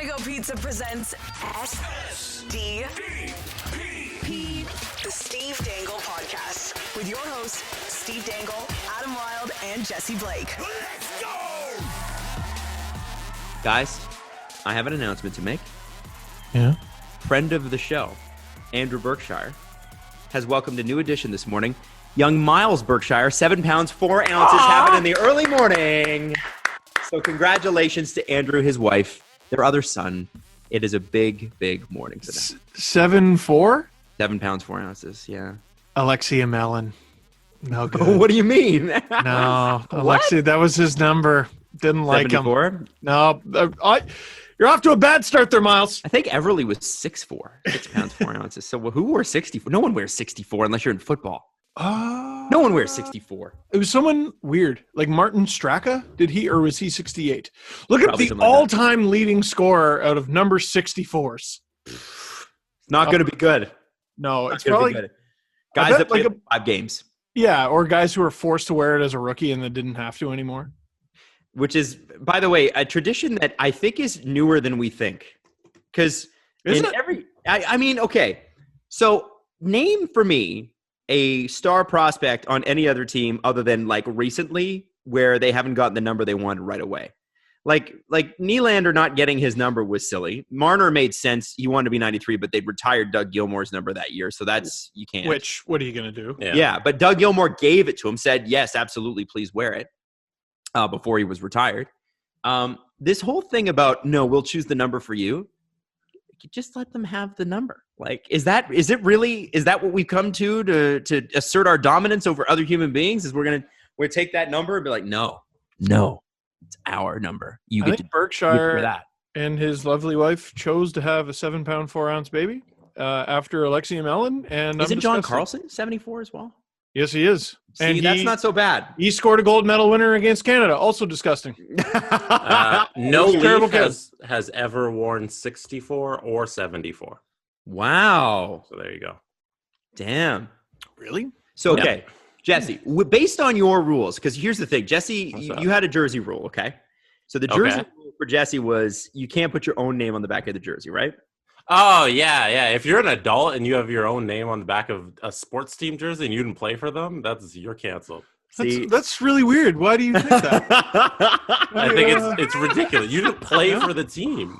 Pantego Pizza presents SDP, the Steve Dangle Podcast, with your hosts, Steve Dangle, Adam Wilde, and Jesse Blake. Let's go! Guys, I have an announcement to make. Yeah. Friend of the show, Andrew Berkshire, has welcomed a new addition this morning. Young Miles Berkshire, 7 pounds, 4 ounces, happened in the early morning. So congratulations to Andrew, his wife, their other son. It is a big, big morning for them. 7'4"? 7 pounds, 4 ounces, yeah. Alexia Mellon. No good. What do you mean? No, Alexia, that was his number. Didn't like 74? him. No, you're off to a bad start there, Miles. I think Everly was 6'4", 6 pounds, 4 ounces. So who wore 64? No one wears 64 unless you're in football. No one wears 64. It was someone weird, like Martin Straka. Or was he 68? Look Probably at the something like that. all-time leading scorer out of number 64s. It's not going to be good. No, Not it's gonna be probably good. Guys that like played 5 games. yeah, or guys who were forced to wear it as a rookie and then didn't have to anymore. Which is, by the way, a tradition that I think is newer than we think. Because I mean, okay. So name for me a star prospect on any other team other than like recently where they haven't gotten the number they wanted right away. Like Nylander not getting his number was silly. Marner made sense. He wanted to be 93, but they'd retired Doug Gilmour's number that year. So that's, you can't. Which, what are you going to do? Yeah, but Doug Gilmour gave it to him, said, yes, absolutely, please wear it, before he was retired. This whole thing about, no, we'll choose the number for you. Just let them have the number. Like, is that what we've come to assert our dominance over other human beings? Is we're gonna take that number and be like, no, it's our number. You I get think to Berkshire that. and his lovely wife chose to have a 7 pound, 4 ounce baby after Alexia Mellon. And Isn't I'm John disgusted. Carlson 74 as well? Yes, he is. See, And that's not so bad. He scored a gold medal winner against Canada. Also disgusting. No terrible Leaf has ever worn 64 or 74. Wow. So there you go. Damn. Really? So, okay, Jesse, based on your rules, because here's the thing, Jesse, you had a jersey rule, okay? So the jersey rule for Jesse was you can't put your own name on the back of the jersey, right? Oh, yeah. If you're an adult and you have your own name on the back of a sports team jersey and you didn't play for them, you're canceled. That's really weird. Why do you think that? I think it's ridiculous. You didn't play for the team.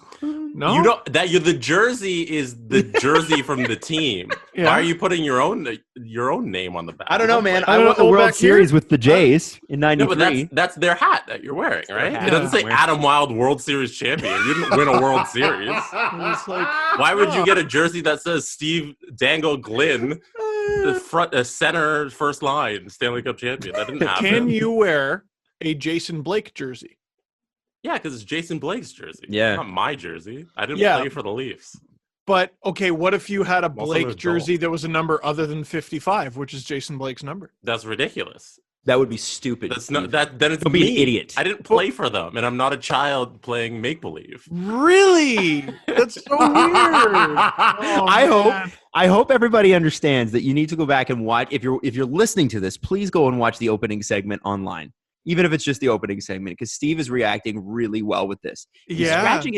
No? You don't. The jersey is the jersey from the team. Yeah. Why are you putting your own name on the back? I don't know, man. I I don't won the know, World back here? Series with the Jays in No, '93. but that's their hat that you're wearing, right? hat It doesn't say I'm wearing. Adam Wilde World Series champion. You didn't win a World Series. It's like, Why would you get a jersey that says Steve Dangle Glynn, the center first line Stanley Cup champion? That didn't happen. can you wear a Jason Blake jersey? Yeah, because it's Jason Blake's jersey. Yeah. Not my jersey. I didn't Yeah. play for the Leafs. But, okay, what if you had a also an Blake adult. jersey that was a number other than 55, which is Jason Blake's number? That's ridiculous. That would be stupid. That's not that. Then it's Don't be an me. idiot. I didn't play for them, and I'm not a child playing make believe. Really? That's so weird. Oh, I hope everybody understands that you need to go back and watch. If you're listening to this, please go and watch the opening segment online, even if it's just the opening segment, because Steve is reacting really well with this. He's scratching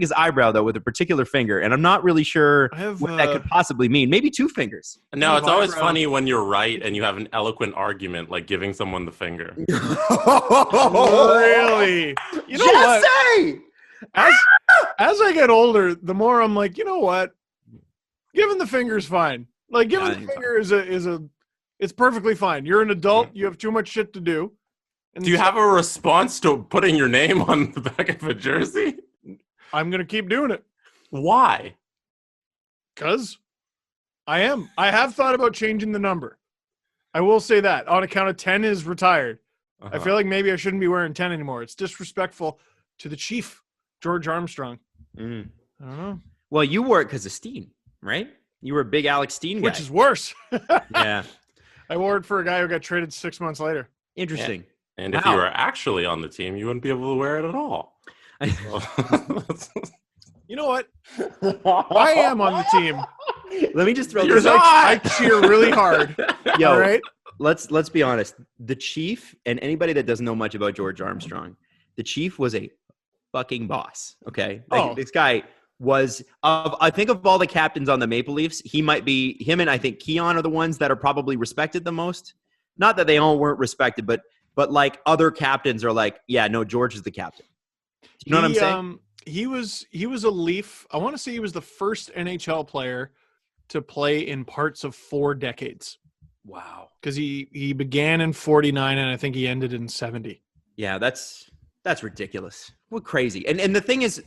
his eyebrow though with a particular finger, and I'm not really sure what that could possibly mean. Maybe 2 fingers. No, it's always funny when you're right and you have an eloquent argument, like giving someone the finger. Really? You know what? As I get older, the more I'm like, you know what? Giving the finger's fine. Like giving the finger it's perfectly fine. You're an adult. You have too much shit to do. And Do you have a response to putting your name on the back of a jersey? I'm going to keep doing it. Why? Because I am. I have thought about changing the number. I will say that. On account of 10 is retired. I feel like maybe I shouldn't be wearing 10 anymore. It's disrespectful to the chief, George Armstrong. I don't know. Well, you wore it because of Steen, right? You were a big Alex Steen guy. Which is worse. Yeah. I wore it for a guy who got traded 6 months later. Interesting. And if you were actually on the team, you wouldn't be able to wear it at all. You know what? I am on the team. Let me just throw Because this I cheer really hard. Yo, all right? let's be honest. The Chief, and anybody that doesn't know much about George Armstrong, the Chief was a fucking boss. Okay. This guy was I think of all the captains on the Maple Leafs, he might be him. And I think Keon are the ones that are probably respected the most. Not that they all weren't respected, but like other captains are like, yeah, no, George is the captain. Do you know what I'm saying? He was a Leaf. I want to say he was the first NHL player to play in parts of 4 decades. Wow. Because he began in 49 and I think he ended in 70. Yeah, that's ridiculous. What crazy. And the thing is,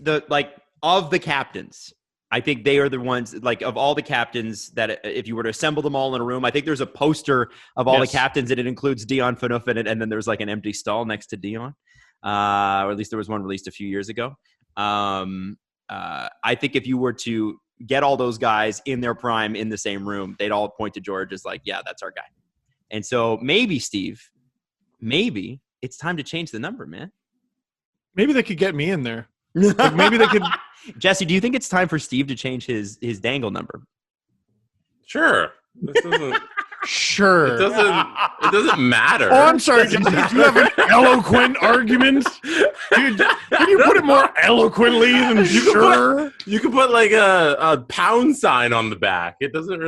of the captains, I think they are the ones, like, of all the captains that if you were to assemble them all in a room, I think there's a poster of all the captains and it includes Dion Phaneuf in it, and then there's like an empty stall next to Dion. Or at least there was one released a few years ago. I think if you were to get all those guys in their prime in the same room, they'd all point to George as like, yeah, that's our guy. And so maybe, Steve, it's time to change the number, man. Maybe they could get me in there. Like maybe they could. Jesse, do you think it's time for Steve to change his Dangle number? Sure. This doesn't. Sure. It doesn't matter. Oh, I'm sorry. Do you have an eloquent argument? Dude, can you put it more eloquently than sure? You could put like a pound sign on the back. It doesn't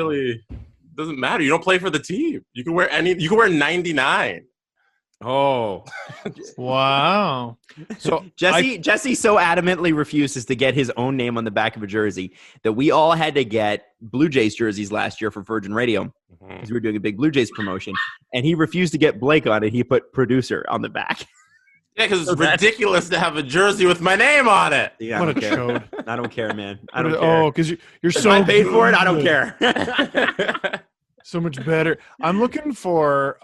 matter. You don't play for the team. You can wear 99. Oh. Wow. So Jesse so adamantly refuses to get his own name on the back of a jersey that we all had to get Blue Jays jerseys last year for Virgin Radio because we were doing a big Blue Jays promotion, and he refused to get Blake on it. He put producer on the back. Yeah, because it's ridiculous to have a jersey with my name on it. Yeah, what a chode. I don't care, man. I don't care. Oh, because you're so I paid for it. I don't care. So much better. I'm looking for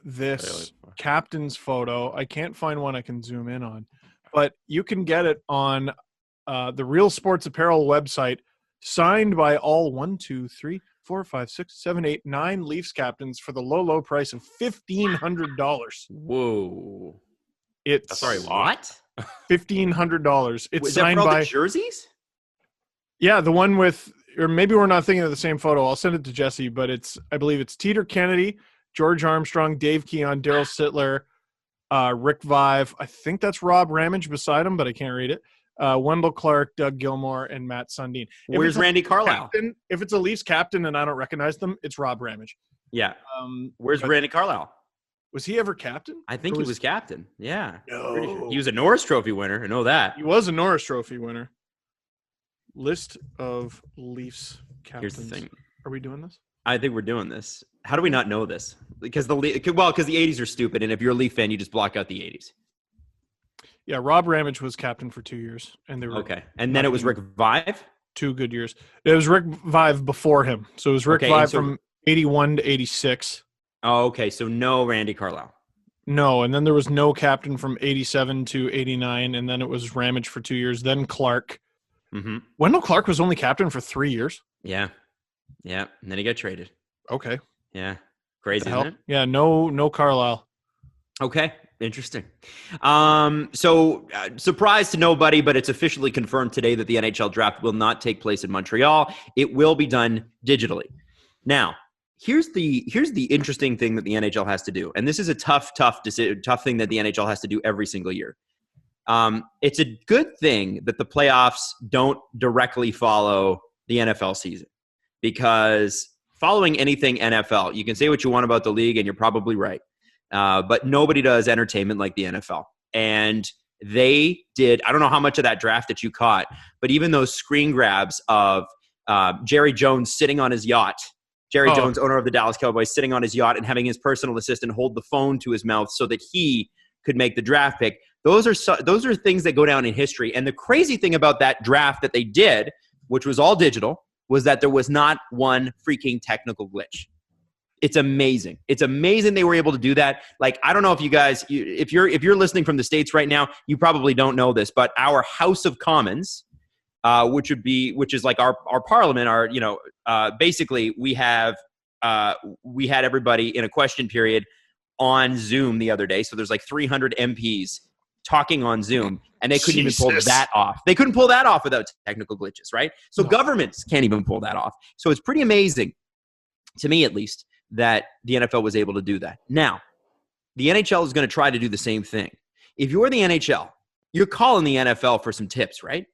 this captain's photo. I can't find one I can zoom in on, but you can get it on the Real Sports Apparel website, signed by all 1, 2, 3, 4, 5, 6, 7, 8, 9 Leafs captains for the low price of $1,500. Whoa! It's sorry, what? $1,500. It's Is signed that for all by the jerseys. Yeah, the one with, or maybe we're not thinking of the same photo. I'll send it to Jesse, but I believe it's Teeter Kennedy, George Armstrong, Dave Keon, Daryl Sittler, Rick Vive. I think that's Rob Ramage beside him, but I can't read it. Wendell Clark, Doug Gilmore, and Matt Sundin. Where's Randy Carlyle? If it's a Leafs captain and I don't recognize them, it's Rob Ramage. Yeah. Where's Randy Carlyle? Was he ever captain? I think he was captain. Yeah. No. Sure. He was a Norris Trophy winner. I know that. He was a Norris Trophy winner. List of Leafs captains. Here's the thing. Are we doing this? I think we're doing this. How do we not know this? Because the 80s are stupid, and if you're a Leaf fan, you just block out the 80s. Yeah, Rob Ramage was captain for 2 years, and they were okay. And then it was Rick Vive. 2 good years. It was Rick Vive before him, so it was Rick Vive from 81 to 86. Oh, okay. So no Randy Carlyle. No, and then there was no captain from 87 to 89, and then it was Ramage for 2 years. Then Clark. Mm-hmm. Wendell Clark was only captain for 3 years. Yeah. And then he got traded. Okay. Yeah. Crazy, isn't it? Yeah. No Carlisle. Okay. Interesting. Surprise to nobody, but it's officially confirmed today that the NHL draft will not take place in Montreal. It will be done digitally. Now, here's the interesting thing that the NHL has to do, and this is a tough thing that the NHL has to do every single year. It's a good thing that the playoffs don't directly follow the NFL season, because following anything NFL, you can say what you want about the league, and you're probably right. But nobody does entertainment like the NFL. And they did, I don't know how much of that draft that you caught, but even those screen grabs of Jerry Jones sitting on his yacht, Jerry Jones, owner of the Dallas Cowboys, sitting on his yacht and having his personal assistant hold the phone to his mouth so that he could make the draft pick. Those are things that go down in history. And the crazy thing about that draft that they did, which was all digital, was that there was not one freaking technical glitch. It's amazing. It's amazing they were able to do that. Like, I don't know if you guys, if you're listening from the States right now, you probably don't know this, but our House of Commons, which is like our parliament, basically we had everybody in a question period on Zoom the other day. So there's like 300 MPs talking on Zoom, and they couldn't even pull that off. They couldn't pull that off without technical glitches, right? So governments can't even pull that off. So it's pretty amazing, to me at least, that the NFL was able to do that. Now, the NHL is going to try to do the same thing. If you're the NHL You're calling the NFL for some tips, right?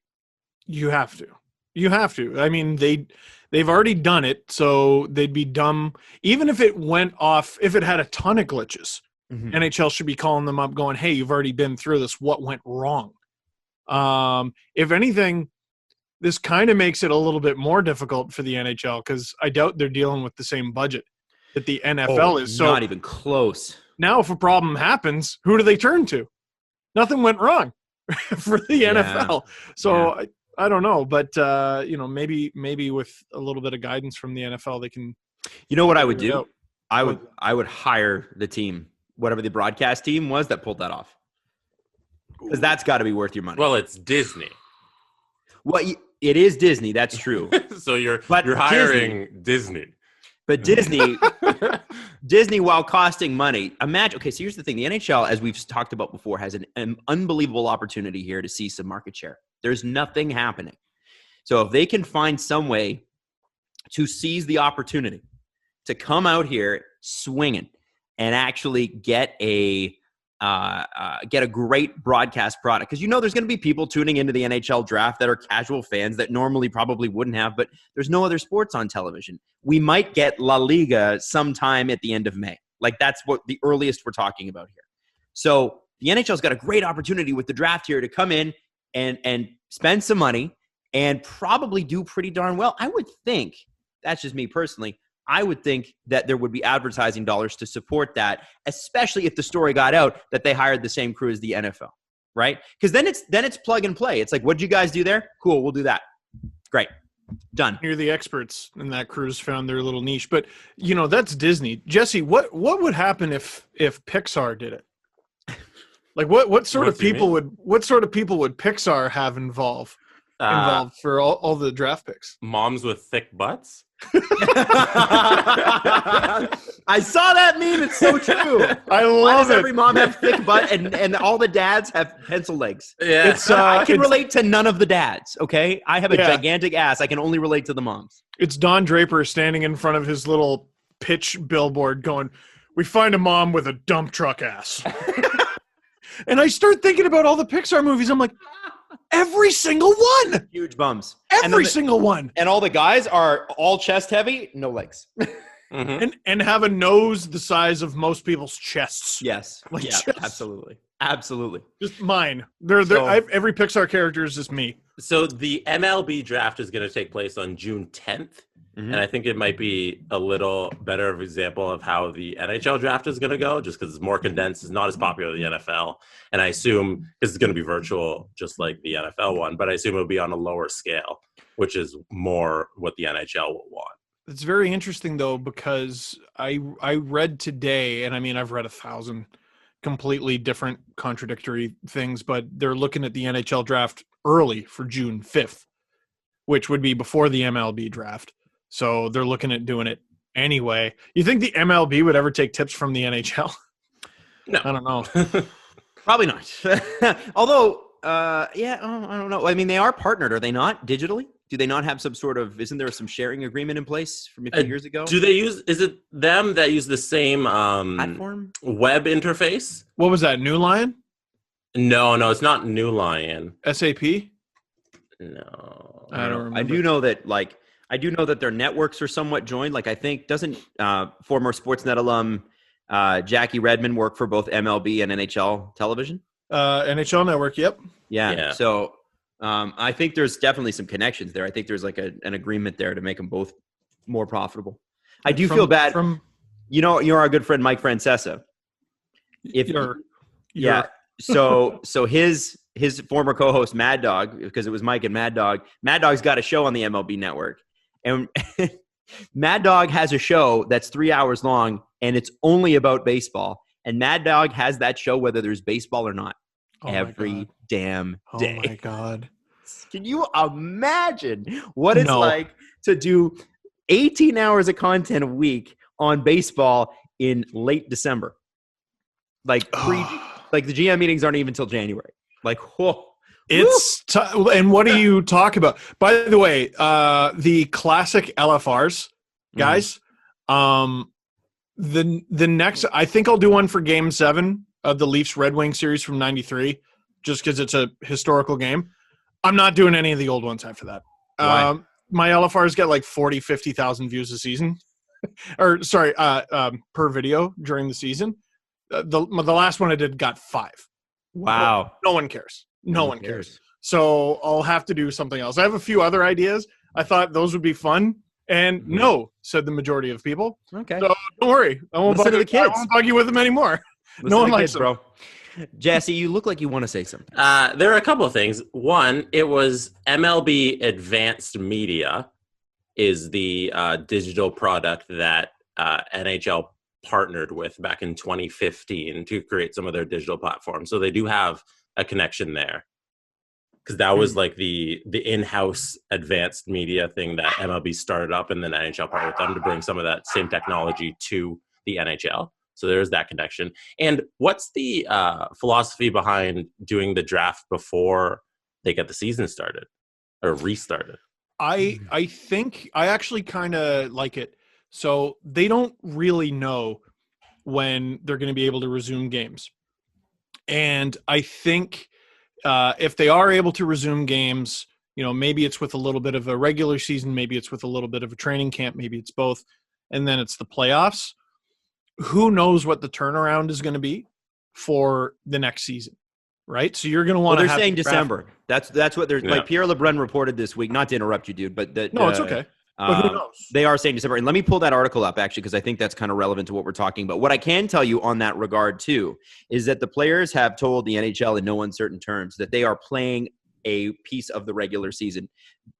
You have to. You have to. I mean, they've already done it, so they'd be dumb. Even if it went off, if it had a ton of glitches, NHL should be calling them up going, hey, you've already been through this. What went wrong? If anything, this kind of makes it a little bit more difficult for the NHL because I doubt they're dealing with the same budget that the NFL is. So not even close. Now if a problem happens, who do they turn to? Nothing went wrong for the NFL. So I don't know, but maybe with a little bit of guidance from the NFL, they can. You know what I would do? I would hire the team, whatever the broadcast team was that pulled that off, because that's got to be worth your money. Well, it's Disney. Well, it is Disney. That's true. So you're hiring Disney. But Disney, while costing money, imagine. Okay, so here's the thing: the NHL, as we've talked about before, has an unbelievable opportunity here to see some market share. There's nothing happening. So if they can find some way to seize the opportunity to come out here swinging and actually get a great broadcast product, because there's going to be people tuning into the NHL draft that are casual fans that normally probably wouldn't have, but there's no other sports on television. We might get La Liga sometime at the end of May. Like, that's what the earliest we're talking about here. So the NHL's got a great opportunity with the draft here to come in and spend some money and probably do pretty darn well. I would think, that's just me personally, I would think that there would be advertising dollars to support that, especially if the story got out that they hired the same crew as the NFL, right? Because then it's plug and play. It's like, what'd you guys do there? Cool, we'll do that. Great. Done. You're the experts, and that crew's found their little niche. But that's Disney. Jesse, what would happen if Pixar did it? Like what sort of people would Pixar have involved for all the draft picks? Moms with thick butts. I saw that meme. It's so true. I love Why does it. every mom have thick butt and all the dads have pencil legs? Yeah, I can relate to none of the dads. Okay, I have a gigantic ass. I can only relate to the moms. It's Don Draper standing in front of his little pitch billboard, going, "We find a mom with a dump truck ass." And I start thinking about all the Pixar movies. I'm like, every single one. Huge bums. Every single one. And all the guys are all chest heavy, no legs. And have a nose the size of most people's chests. Yes. Like, yeah, absolutely. Absolutely. Just mine. Every Pixar character is just me. So the MLB draft is going to take place on June 10th. And I think it might be a little better of an example of how the NHL draft is going to go, just because it's more condensed. It's not as popular as the NFL. And I assume, because it's going to be virtual, just like the NFL one, but I assume it'll be on a lower scale, which is more what the NHL will want. It's very interesting, though, because I read today, and I mean, I've read 1,000 completely different contradictory things, but they're looking at the NHL draft early for June 5th, which would be before the MLB draft. So they're looking at doing it anyway. You think the MLB would ever take tips from the NHL? No. I don't know. Probably not. Although, I don't know. I mean, they are partnered, are they not, digitally? Do they not have some sort of, isn't there some sharing agreement in place from a few years ago? Do they is it them that use the same platform? Web interface? What was that, New Lion? No, it's not New Lion. SAP? No. I don't remember. I do know that their networks are somewhat joined. Like, I think, doesn't former Sportsnet alum Jackie Redmond work for both MLB and NHL television? NHL Network, yep. Yeah. So I think there's definitely some connections there. I think there's like an agreement there to make them both more profitable. I do feel bad. You're our good friend Mike Francesa. So his former co-host Mad Dog, because it was Mike and Mad Dog's got a show on the MLB Network, and Mad Dog has a show that's 3 hours long, and it's only about baseball. And Mad Dog has that show whether there's baseball or not, every damn day. Oh my God! Can you imagine what it's like to do 18 hours of content a week on baseball in late December? Like like the GM meetings aren't even until January. Like, whoa. It's and what do you talk about? By the way, the classic LFRs, guys. The next, I think I'll do one for Game 7 of the Leafs Red Wing series from '93. just because it's a historical game. I'm not doing any of the old ones after that. Why? My LFRs get like 40, 50,000 views a season. Per video during the season. The last one I did got 5. Wow. No one cares. No one cares. So I'll have to do something else. I have a few other ideas. I thought those would be fun. And no, said the majority of people. Okay. So don't worry. I won't bug you with them anymore. No one likes them. Bro. Jesse, you look like you want to say something. There are a couple of things. One, it was MLB Advanced Media is the digital product that NHL partnered with back in 2015 to create some of their digital platforms. So they do have a connection there. Because that was like the in-house advanced media thing that MLB started up, and then NHL partnered with them to bring some of that same technology to the NHL. So there's that connection. And what's the philosophy behind doing the draft before they get the season started or restarted? I think I actually kind of like it. So they don't really know when they're going to be able to resume games. And I think if they are able to resume games, maybe it's with a little bit of a regular season, maybe it's with a little bit of a training camp, maybe it's both, and then it's the playoffs. Who knows what the turnaround is going to be for the next season, right? So you're going to want to. They're saying December. That's what they're like. Pierre LeBrun reported this week. Not to interrupt you, dude, but no, it's okay. But who knows? They are saying December. And let me pull that article up, actually, because I think that's kind of relevant to what we're talking about. What I can tell you on that regard, too, is that the players have told the NHL in no uncertain terms that they are playing a piece of the regular season.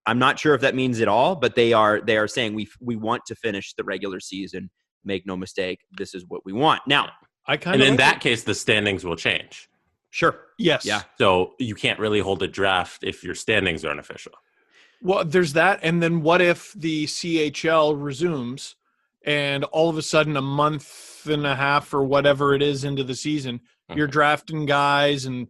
I'm not sure if that means it all, but they are saying we want to finish the regular season. Make no mistake, this is what we want. Now, in that case, the standings will change. Sure. Yes. Yeah. So you can't really hold a draft if your standings aren't official. Well, there's that. And then what if the CHL resumes and all of a sudden a month and a half or whatever it is into the season, you're drafting guys and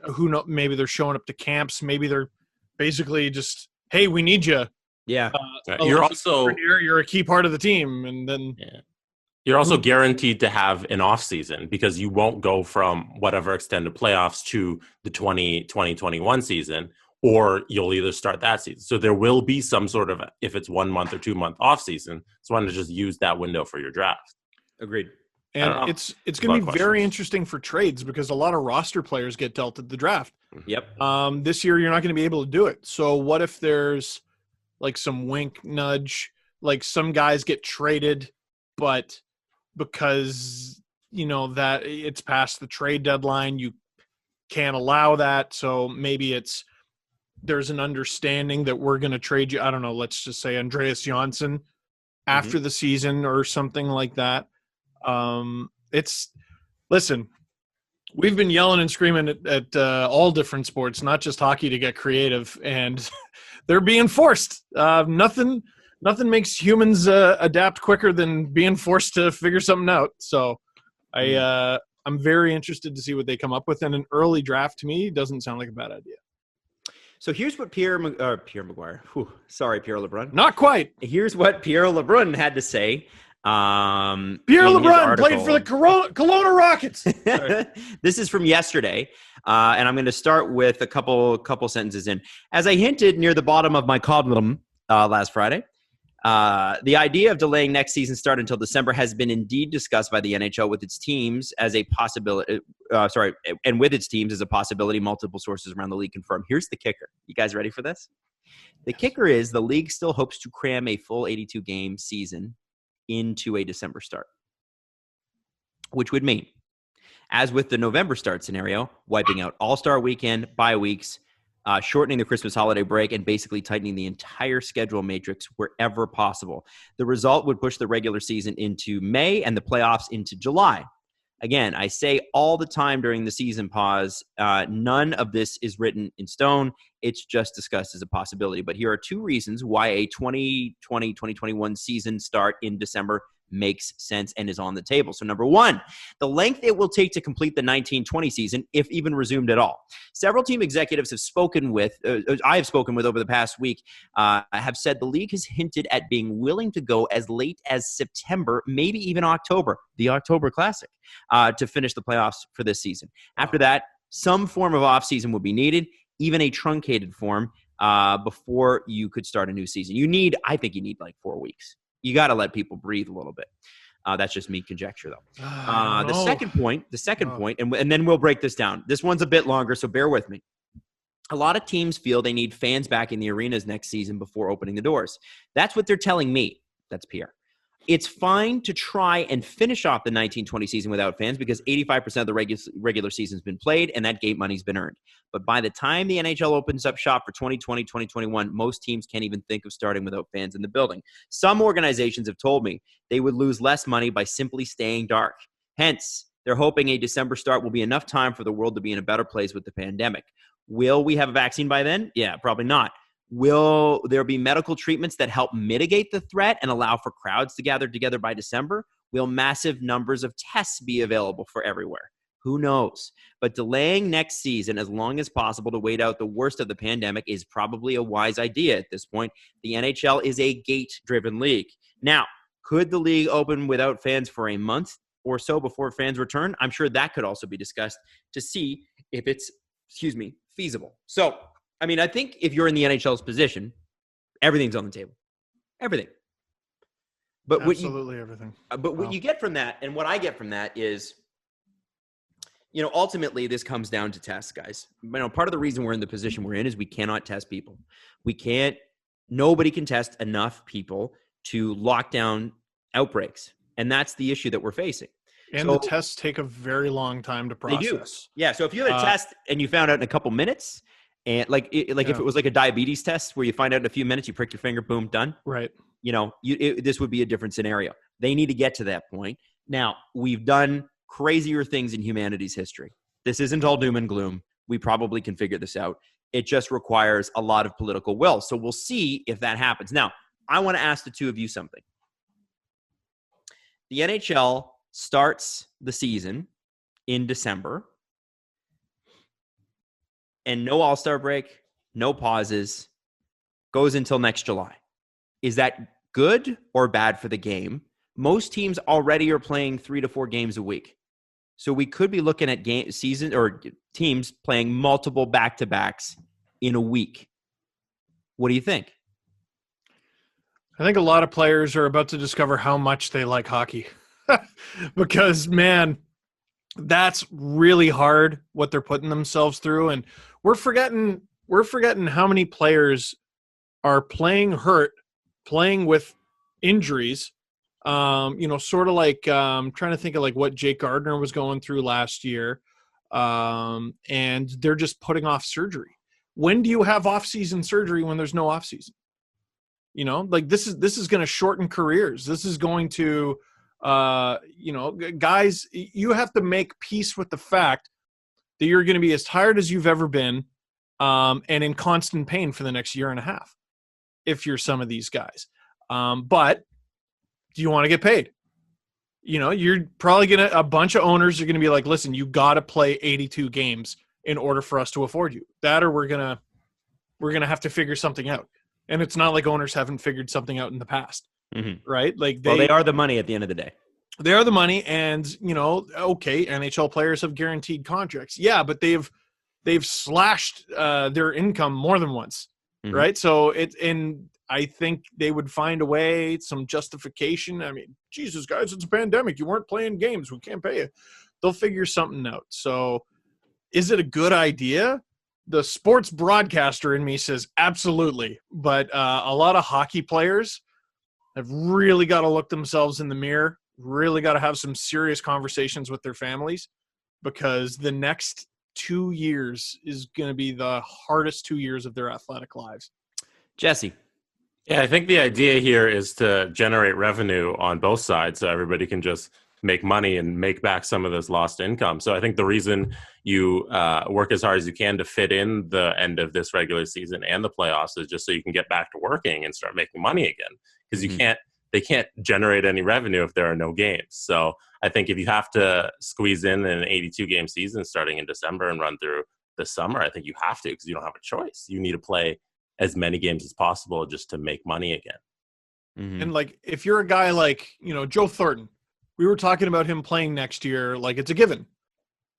who knows, maybe they're showing up to camps. Maybe they're basically just, hey, we need you. Yeah. You're a key part of the team. And then you're also guaranteed to have an off season because you won't go from whatever extended playoffs to the 2020-21 season, or you'll either start that season. So there will be some sort of, if it's 1 month or 2 month off season, so why not just use that window for your draft? Agreed. And it's going to be very interesting for trades because a lot of roster players get dealt at the draft. Yep. This year, you're not going to be able to do it. So what if there's like some wink nudge, like some guys get traded, but because, that it's past the trade deadline, you can't allow that. So maybe there's an understanding that we're going to trade you. I don't know. Let's just say Andreas Janssen after the season or something like that. Listen, we've been yelling and screaming at all different sports, not just hockey, to get creative, and they're being forced. Nothing makes humans adapt quicker than being forced to figure something out. So I'm very interested to see what they come up with. And an early draft to me doesn't sound like a bad idea. So here's what Pierre McGuire. Sorry, Pierre LeBrun. Not quite. Here's what Pierre LeBrun had to say. Pierre LeBrun played for the Kelowna Rockets. This is from yesterday, and I'm going to start with a couple sentences in. As I hinted near the bottom of my column last Friday, the idea of delaying next season start until December has been indeed discussed by the NHL with its teams as a possibility. And with its teams as a possibility, multiple sources around the league confirm. Here's the kicker. You guys ready for this? The kicker is the league still hopes to cram a full 82-game season into a December start, which would mean, as with the November start scenario, wiping out All-Star weekend, bye weeks, shortening the Christmas holiday break, and basically tightening the entire schedule matrix wherever possible. The result would push the regular season into May and the playoffs into July. Again, I say all the time during the season pause, none of this is written in stone. It's just discussed as a possibility. But here are two reasons why a 2020-2021 season start in December makes sense and is on the table. So number one, the length it will take to complete the 1920 season, if even resumed at all. Several team executives have spoken with, I have spoken with over the past week, have said the league has hinted at being willing to go as late as September, maybe even October, the October Classic, to finish the playoffs for this season. After that, some form of offseason would be needed, even a truncated form before you could start a new season. I think you need like 4 weeks. You got to let people breathe a little bit. That's just me conjecture, though. The second point, and then we'll break this down. This one's a bit longer, so bear with me. A lot of teams feel they need fans back in the arenas next season before opening the doors. That's what they're telling me. That's Pierre. It's fine to try and finish off the 1920 season without fans because 85% of the regular season's been played and that gate money's been earned. But by the time the NHL opens up shop for 2020, 2021, most teams can't even think of starting without fans in the building. Some organizations have told me they would lose less money by simply staying dark. Hence, they're hoping a December start will be enough time for the world to be in a better place with the pandemic. Will we have a vaccine by then? Yeah, probably not. Will there be medical treatments that help mitigate the threat and allow for crowds to gather together by December? Will massive numbers of tests be available for everywhere? Who knows? But delaying next season as long as possible to wait out the worst of the pandemic is probably a wise idea at this point. The NHL is a gate-driven league. Now, could the league open without fans for a month or so before fans return? I'm sure that could also be discussed to see if it's, feasible. So, I mean, I think if you're in the NHL's position, everything's on the table. Everything. But absolutely everything. But what you get from that, and what I get from that is, ultimately this comes down to tests, guys. Part of the reason we're in the position we're in is we cannot test people. Nobody can test enough people to lock down outbreaks. And that's the issue that we're facing. And the tests take a very long time to process. They do. Yeah. So if you had a test and you found out in a couple minutes, and if it was like a diabetes test where you find out in a few minutes, you prick your finger, boom, done. Right. This would be a different scenario. They need to get to that point. Now, we've done crazier things in humanity's history. This isn't all doom and gloom. We probably can figure this out. It just requires a lot of political will. So we'll see if that happens. Now, I want to ask the two of you something. The NHL starts the season in December, and no All-Star break, no pauses, goes until next July. Is that good or bad for the game? Most teams already are playing 3 to 4 games a week. So we could be looking at teams playing multiple back-to-backs in a week. What do you think? I think a lot of players are about to discover how much they like hockey. Because, man, that's really hard what they're putting themselves through. And we're forgetting how many players are playing hurt, playing with injuries. Sort of like trying to think of like what Jake Gardner was going through last year. And they're just putting off surgery. When do you have off-season surgery when there's no off-season? This is going to shorten careers. This is going to, guys, you have to make peace with the fact that you're going to be as tired as you've ever been, and in constant pain for the next year and a half, if you're some of these guys. But do you want to get paid? You're probably a bunch of owners are going to be like, listen, you got to play 82 games in order for us to afford you. That, or we're going to have to figure something out. And it's not like owners haven't figured something out in the past, right? Like they are the money at the end of the day. They are the money, and okay, NHL players have guaranteed contracts, yeah, but they've slashed their income more than once, right? So I think they would find a way, some justification. I mean, Jesus, guys, it's a pandemic. You weren't playing games. We can't pay you. They'll figure something out. So, is it a good idea? The sports broadcaster in me says absolutely, but a lot of hockey players have really got to look themselves in the mirror, really got to have some serious conversations with their families, because the next 2 years is going to be the hardest 2 years of their athletic lives. Jesse. Yeah, I think the idea here is to generate revenue on both sides so everybody can just make money and make back some of this lost income. So I think the reason you work as hard as you can to fit in the end of this regular season and the playoffs is just so you can get back to working and start making money again. Because they can't generate any revenue if there are no games. So I think if you have to squeeze in an 82-game season starting in December and run through the summer, I think you have to, because you don't have a choice. You need to play as many games as possible just to make money again. And like, if you're a guy like, Joe Thornton, we were talking about him playing next year, like it's a given.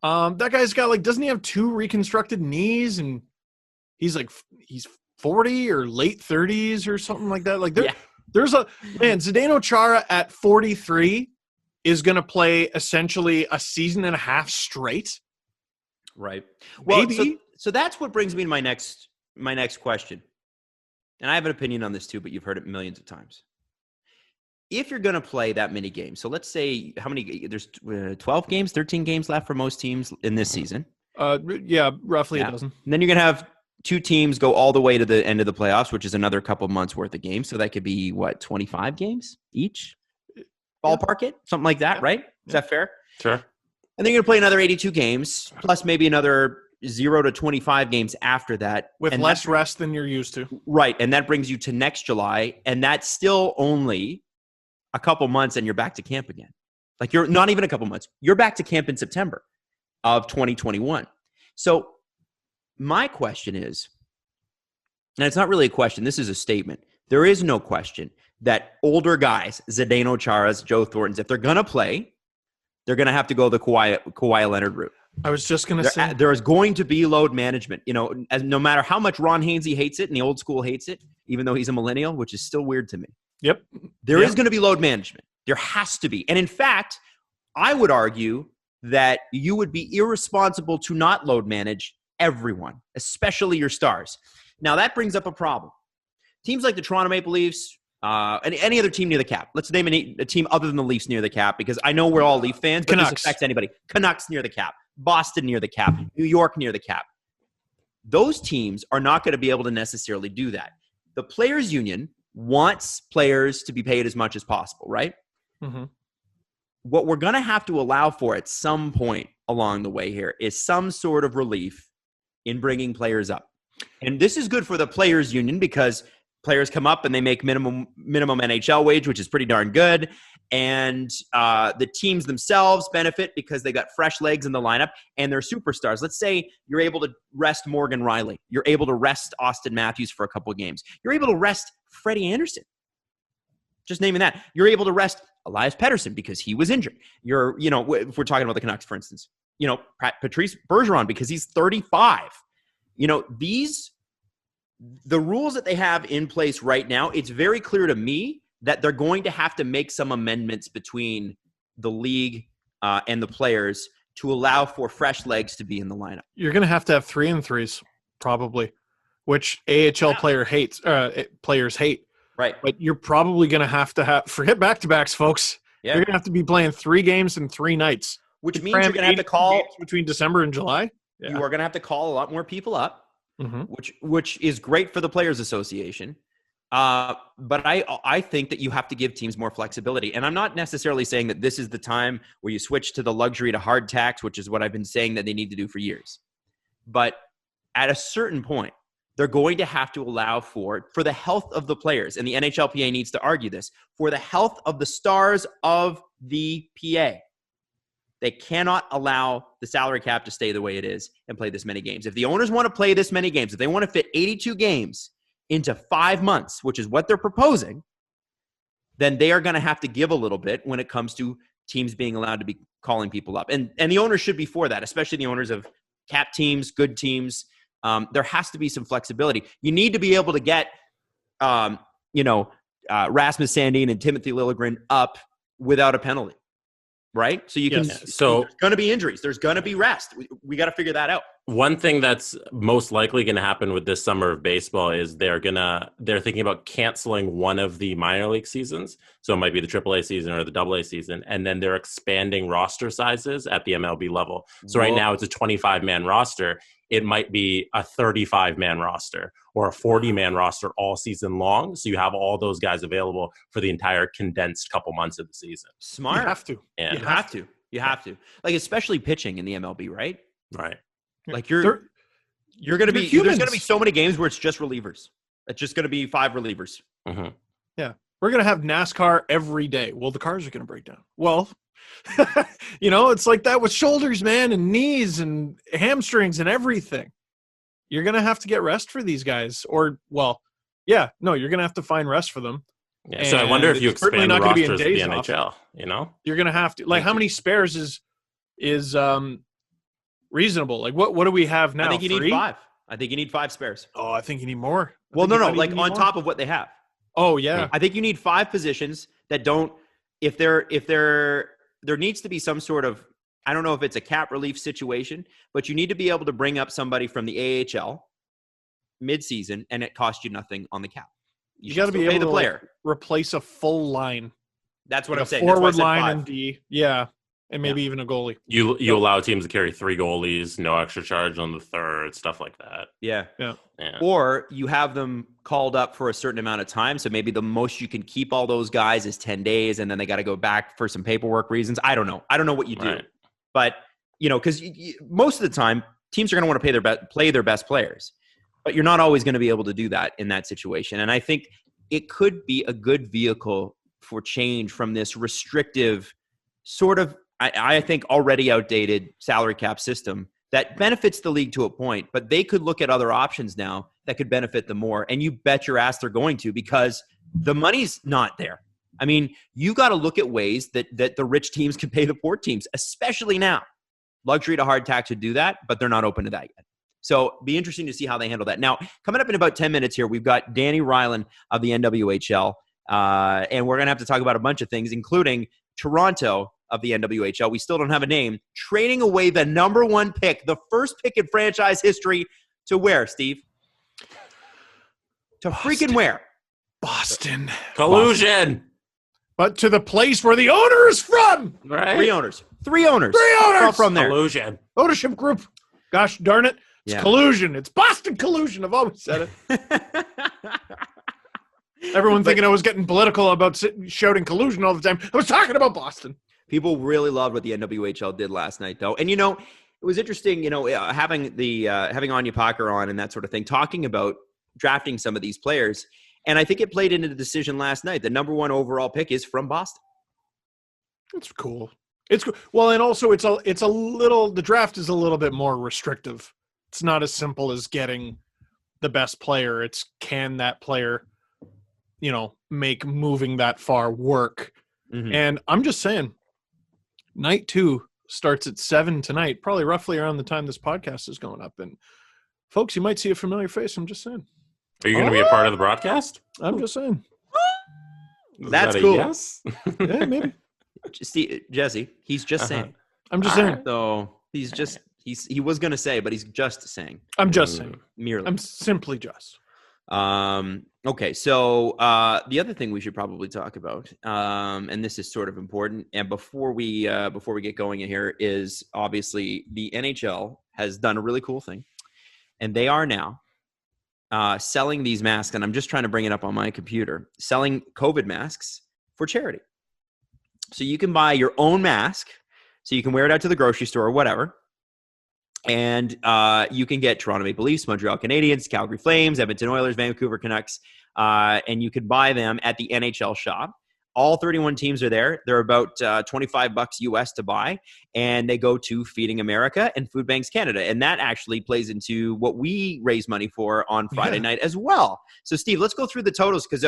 That guy's got doesn't he have 2 reconstructed knees, and he's 40 or late 30s or something like that. There's Zdeno Chara at 43 is going to play essentially a season and a half straight. Right. Well, Maybe. So that's what brings me to my next question. And I have an opinion on this too, but you've heard it millions of times. If you're going to play that many games, so let's say there's 12 games, 13 games left for most teams in this season. Roughly a dozen. And then you're going to have 2 teams go all the way to the end of the playoffs, which is another couple months worth of games. So that could be 25 games each? Ballpark it? Something like that, right? Is that fair? Sure. And then you're going to play another 82 games, plus maybe another 0 to 25 games after that. With less rest than you're used to. Right. And that brings you to next July. And that's still only a couple months and you're back to camp again. You're not even a couple months. You're back to camp in September of 2021. So my question is, and it's not really a question, this is a statement. There is no question that older guys, Zdeno Chara's, Joe Thornton's, if they're going to play, they're going to have to go the Kawhi Leonard route. I was just going to say. There is going to be load management. As no matter how much Ron Hainsey hates it and the old school hates it, even though he's a millennial, which is still weird to me. Yep. There is going to be load management. There has to be. And in fact, I would argue that you would be irresponsible to not load manage everyone, especially your stars. Now, that brings up a problem. Teams like the Toronto Maple Leafs, and any other team near the cap. Let's name a team other than the Leafs near the cap, because I know we're all Leaf fans, but Canucks. this affects anybody. Canucks near the cap. Boston near the cap. New York near the cap. Those teams are not going to be able to necessarily do that. The Players Union wants players to be paid as much as possible, right? Mm-hmm. What we're going to have to allow for at some point along the way here is some sort of relief in bringing players up. And this is good for the Players Union because players come up and they make minimum NHL wage, which is pretty darn good. And the teams themselves benefit because they got fresh legs in the lineup and they're superstars. Let's say you're able to rest Morgan Riley. You're able to rest Austin Matthews for a couple of games. You're able to rest Freddie Anderson. Just naming that. You're able to rest Elias Pettersson because he was injured. If we're talking about the Canucks, for instance, Patrice Bergeron because he's 35. The rules that they have in place right now, it's very clear to me that they're going to have to make some amendments between the league and the players to allow for fresh legs to be in the lineup. You're going to have 3-and-3s, probably, which AHL players hate. Right. But you're probably going to have forget back-to-backs, folks. Yeah. You're going to have to be playing 3 games in 3 nights. Which means you're going to have to call between December and July. Yeah. You are going to have to call a lot more people up, mm-hmm. which is great for the Players Association. But I think that you have to give teams more flexibility. And I'm not necessarily saying that this is the time where you switch to the luxury to hard tax, which is what I've been saying that they need to do for years. But at a certain point, they're going to have to allow for the health of the players. And the NHLPA needs to argue this. For the health of the stars of the PA. They cannot allow the salary cap to stay the way it is and play this many games. If the owners want to play this many games, if they want to fit 82 games into 5 months, which is what they're proposing, then they are going to have to give a little bit when it comes to teams being allowed to be calling people up. And the owners should be for that, especially the owners of cap teams, good teams. There has to be some flexibility. You need to be able to get, Rasmus Sandin and Timothy Liljegren up without a penalty. Right? So you can. So there's going to be injuries. There's going to be rest. We got to figure that out. One thing that's most likely going to happen with this summer of baseball is they're thinking about canceling one of the minor league seasons. So it might be the AAA season or the AA season, and then they're expanding roster sizes at the MLB level. So right now it's a 25-man roster. It might be a 35-man roster or a 40-man roster all season long. So you have all those guys available for the entire condensed couple months of the season. Smart. You have to. Yeah. You have to. Like, especially pitching in the MLB, right? Right. Like you're going to be, there's going to be so many games where it's just relievers. It's just going to be 5 relievers. Mm-hmm. Yeah. We're going to have NASCAR every day. Well, the cars are going to break down. Well, it's like that with shoulders, man, and knees and hamstrings and everything. You're going to have to get rest for these guys you're going to have to find rest for them. Yeah, so I wonder if you expand the rosters of the NHL, You're going to have to. Like, how many spares is reasonable? Like what do we have now? I think you 3? need 5. I think you need 5 spares. Oh, I think you need more. Well, no, like on top of what they have. Oh yeah. I think you need 5 positions that don't. If there needs to be some sort of, I don't know if it's a cap relief situation, but you need to be able to bring up somebody from the AHL mid-season, and it costs you nothing on the cap. You got to be able to player. Replace a full line. That's what I'm saying. Forward line and D. Yeah. And maybe even a goalie. You allow teams to carry 3 goalies, no extra charge on the third, stuff like that. Yeah. Yeah. Or you have them called up for a certain amount of time. So maybe the most you can keep all those guys is 10 days, and then they got to go back for some paperwork reasons. I don't know. I don't know what you do. Right. But, because most of the time, teams are going to want to play their best players. But you're not always going to be able to do that in that situation. And I think it could be a good vehicle for change from this restrictive sort of, I think, already outdated salary cap system that benefits the league to a point, but they could look at other options now that could benefit them more. And you bet your ass they're going to, because the money's not there. I mean, you got to look at ways that the rich teams can pay the poor teams, especially now. Luxury to hardtack should do that, but they're not open to that yet. So be interesting to see how they handle that. Now, coming up in about 10 minutes here, we've got Danny Ryland of the NWHL, and we're going to have to talk about a bunch of things, including Toronto of the NWHL. We still don't have a name. Trading away the number 1 pick, the first pick in franchise history, to where, Steve? To freaking where? Boston. Collusion. But to the place where the owner is from. Right. 3 owners. 3 owners. All from there. Collusion. Ownership group. Gosh darn it. It's collusion. It's Boston collusion. I've always said it. Everyone thinking I was getting political about shouting collusion all the time. I was talking about Boston. People really loved what the NWHL did last night, though. And, it was interesting, having Anya Packer on and that sort of thing, talking about drafting some of these players. And I think it played into the decision last night. The number 1 overall pick is from Boston. It's cool. It's cool. Well, and also it's a little, the draft is a little bit more restrictive. It's not as simple as getting the best player. It's, can that player, make moving that far work? Mm-hmm. And I'm just saying, night 2 starts at 7 tonight, probably roughly around the time this podcast is going up. And folks, you might see a familiar face. I'm just saying. Are you going to be a part of the broadcast? I'm just saying. That's cool. Yes? Yeah, maybe. Jesse, he's just saying. I'm just saying. So he's just, he was going to say, but he's just saying. I'm just saying. Merely. I'm simply just. Okay, so the other thing we should probably talk about, and this is sort of important, and before we get going in here, is obviously the NHL has done a really cool thing, and they are now selling these masks, and I'm just trying to bring it up on my computer, selling COVID masks for charity. So you can buy your own mask, so you can wear it out to the grocery store or whatever. And you can get Toronto Maple Leafs, Montreal Canadiens, Calgary Flames, Edmonton Oilers, Vancouver Canucks, and you can buy them at the NHL shop. All 31 teams are there. They're about $25 US to buy, and they go to Feeding America and Food Banks Canada. And that actually plays into what we raise money for on Friday night as well. So, Steve, let's go through the totals, because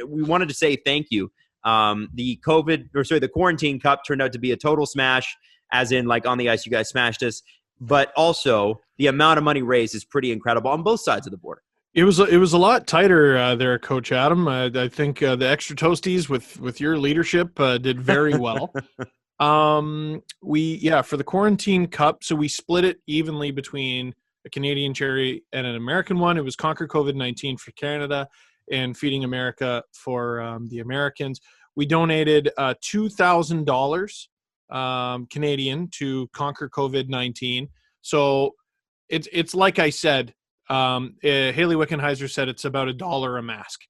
we wanted to say thank you. The Quarantine Cup turned out to be a total smash, as in, like, on the ice, you guys smashed us. But also, the amount of money raised is pretty incredible on both sides of the border. It was a lot tighter there, Coach Adam. I think the extra toasties with your leadership did very well. For the Quarantine Cup, so we split it evenly between a Canadian charity and an American one. It was Conquer COVID-19 for Canada and Feeding America for the Americans. We donated $2,000 Canadian to Conquer COVID-19. So it's like I said, Haley Wickenheiser said it's about $1 a mask.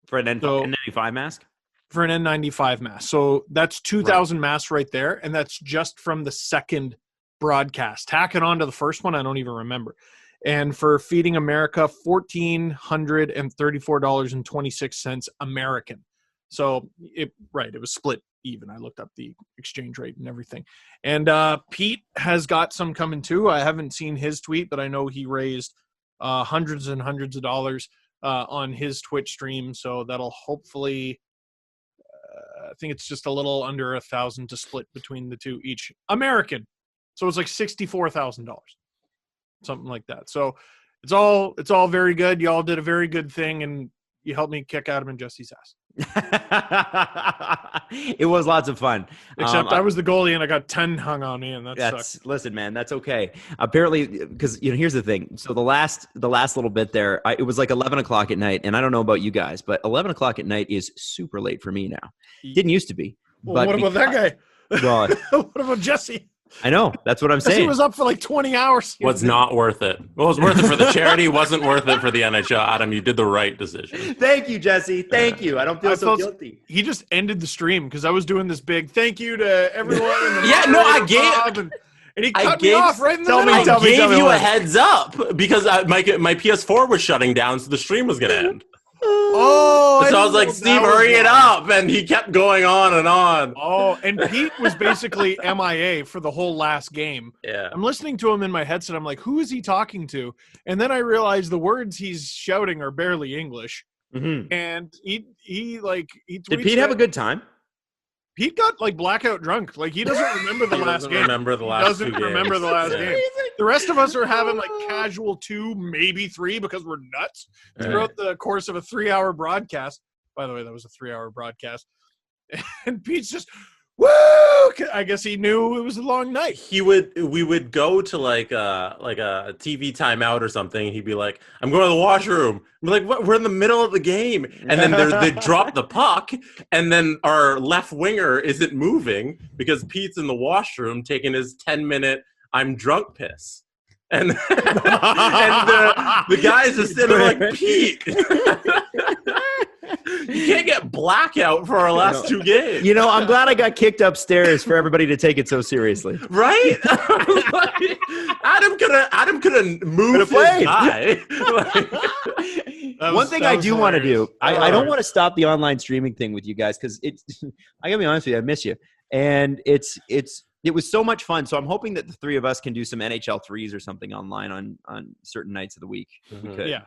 For an N95 mask? For an N95 mask. So that's 2,000 masks right there, and that's just from the second broadcast. Tack it on to the first one, I don't even remember. And for Feeding America, $1,434.26 American. So it was split even. I looked up the exchange rate and everything. And Pete has got some coming too. I haven't seen his tweet, but I know he raised hundreds and hundreds of dollars on his Twitch stream. So that'll hopefully, I think it's just a little under $1,000 to split between the two each American. So it's like $64,000. something like that. So it's all very good. Y'all did a very good thing, and you helped me kick Adam and Jesse's ass. It was lots of fun. Except I was the goalie and I got 10 hung on me, and that sucked. Listen, man, that's okay. Apparently, because here's the thing. So the last little bit there, it was like 11 o'clock at night, and I don't know about you guys, but 11 o'clock at night is super late for me now. Didn't used to be. Well, what about that guy? Well, what about Jesse? I know. That's what I'm saying. He was up for like 20 hours. Was not worth it. Well, it was worth it for the charity. Wasn't worth it for the NHL. Adam, you did the right decision. Thank you, Jesse. Thank you. I don't feel so guilty. He just ended the stream because I was doing this big thank you to everyone. And he cut me off right in the middle. I gave you a heads up because my PS4 was shutting down, so the stream was going to end. Oh, so I was like, Steve, hurry it up. And he kept going on and on. Oh, and Pete was basically MIA for the whole last game. Yeah. I'm listening to him in my headset. I'm like, who is he talking to? And then I realized the words he's shouting are barely English. Mm-hmm. And he did Pete have a good time? Pete got like blackout drunk. Like he doesn't remember the last game. Remember the last doesn't remember the last game. The rest of us are having like casual 2, maybe 3 because we're nuts throughout the course of a 3-hour broadcast. By the way, that was a 3-hour broadcast. And Pete's just, woo! I guess he knew it was a long night. We would go to like a TV timeout or something. And he'd be like, I'm going to the washroom. I'm like, what? We're in the middle of the game. And then they drop the puck. And then our left winger isn't moving because Pete's in the washroom taking his 10-minute I'm drunk piss. And the guys are sitting there like, Pete. You can't get blackout for our last 2 games. I'm glad I got kicked upstairs for everybody to take it so seriously. Right? Adam could have moved his guy. One thing I do want to do, I don't want to stop the online streaming thing with you guys because I gotta be honest with you, I miss you. And it was so much fun. So I'm hoping that the 3 of us can do some NHL 3s or something online on certain nights of the week. Mm-hmm. We could. Yeah.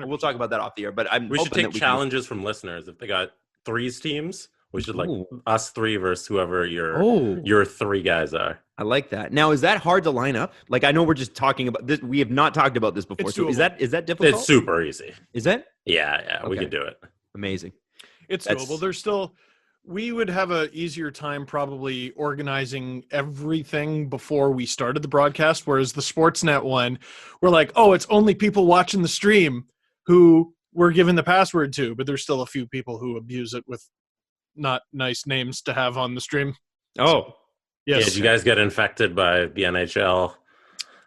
We'll talk about that off the air, but we should take challenges from listeners. If they got 3s teams, we should us 3 versus whoever your 3 guys are. I like that. Now, is that hard to line up? Like, I know we're just talking about this. We have not talked about this before. So is that difficult? It's super easy. Is it? Yeah. Okay. We can do it. Amazing. It's doable. There's still, we would have a easier time probably organizing everything before we started the broadcast, whereas the Sportsnet one, we're like, oh, it's only people watching the stream who we're given the password to, but there's still a few people who abuse it with not nice names to have on the stream. Oh, yes. Yeah, did you guys get infected by the NHL?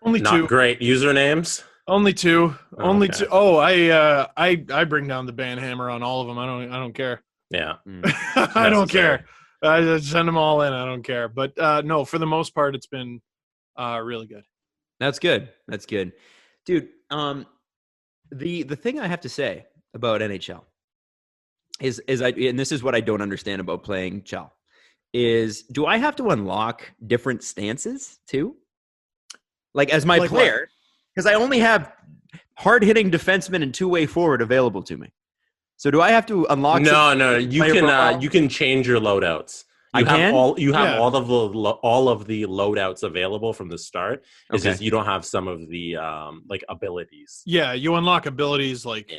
Only not 2. Great usernames? Only 2. Only okay. 2. Oh, I bring down the ban hammer on all of them. I don't care. Yeah. I don't care. I just send them all in. I don't care. But no, for the most part, it's been really good. That's good. That's good. Dude, the thing I have to say about NHL is and this is what I don't understand about playing CHL, is do I have to unlock different stances too? Like as my player, because I only have hard-hitting defensemen and two-way forward available to me. So do I have to unlock? No. You can change your loadouts. You have all of the loadouts available from the start. It's just you don't have some of the abilities. Yeah, you unlock abilities like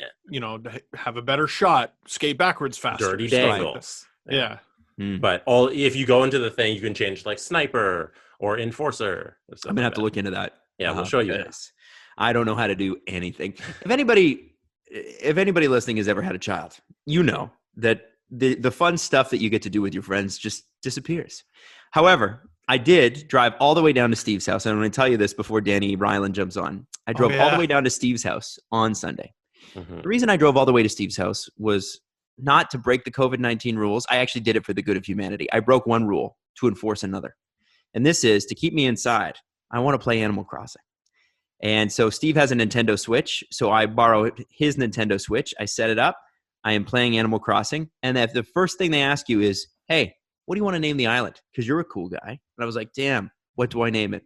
have a better shot, skate backwards faster, dirty dangles. Yeah. But if you go into the thing, you can change like sniper or enforcer. I'm gonna have to look into that. Yeah, we'll show you this. I don't know how to do anything. If anybody listening has ever had a child, you know that the fun stuff that you get to do with your friends just disappears. However, I did drive all the way down to Steve's house. And I'm going to tell you this before Danny Ryland jumps on. I drove all the way down to Steve's house on Sunday. Mm-hmm. The reason I drove all the way to Steve's house was not to break the COVID-19 rules. I actually did it for the good of humanity. I broke one rule to enforce another. And this is to keep me inside. I want to play Animal Crossing. And so Steve has a Nintendo Switch. So I borrow his Nintendo Switch. I set it up. I am playing Animal Crossing. And if the first thing they ask you is, hey, what do you want to name the island? Because you're a cool guy. And I was like, damn, what do I name it?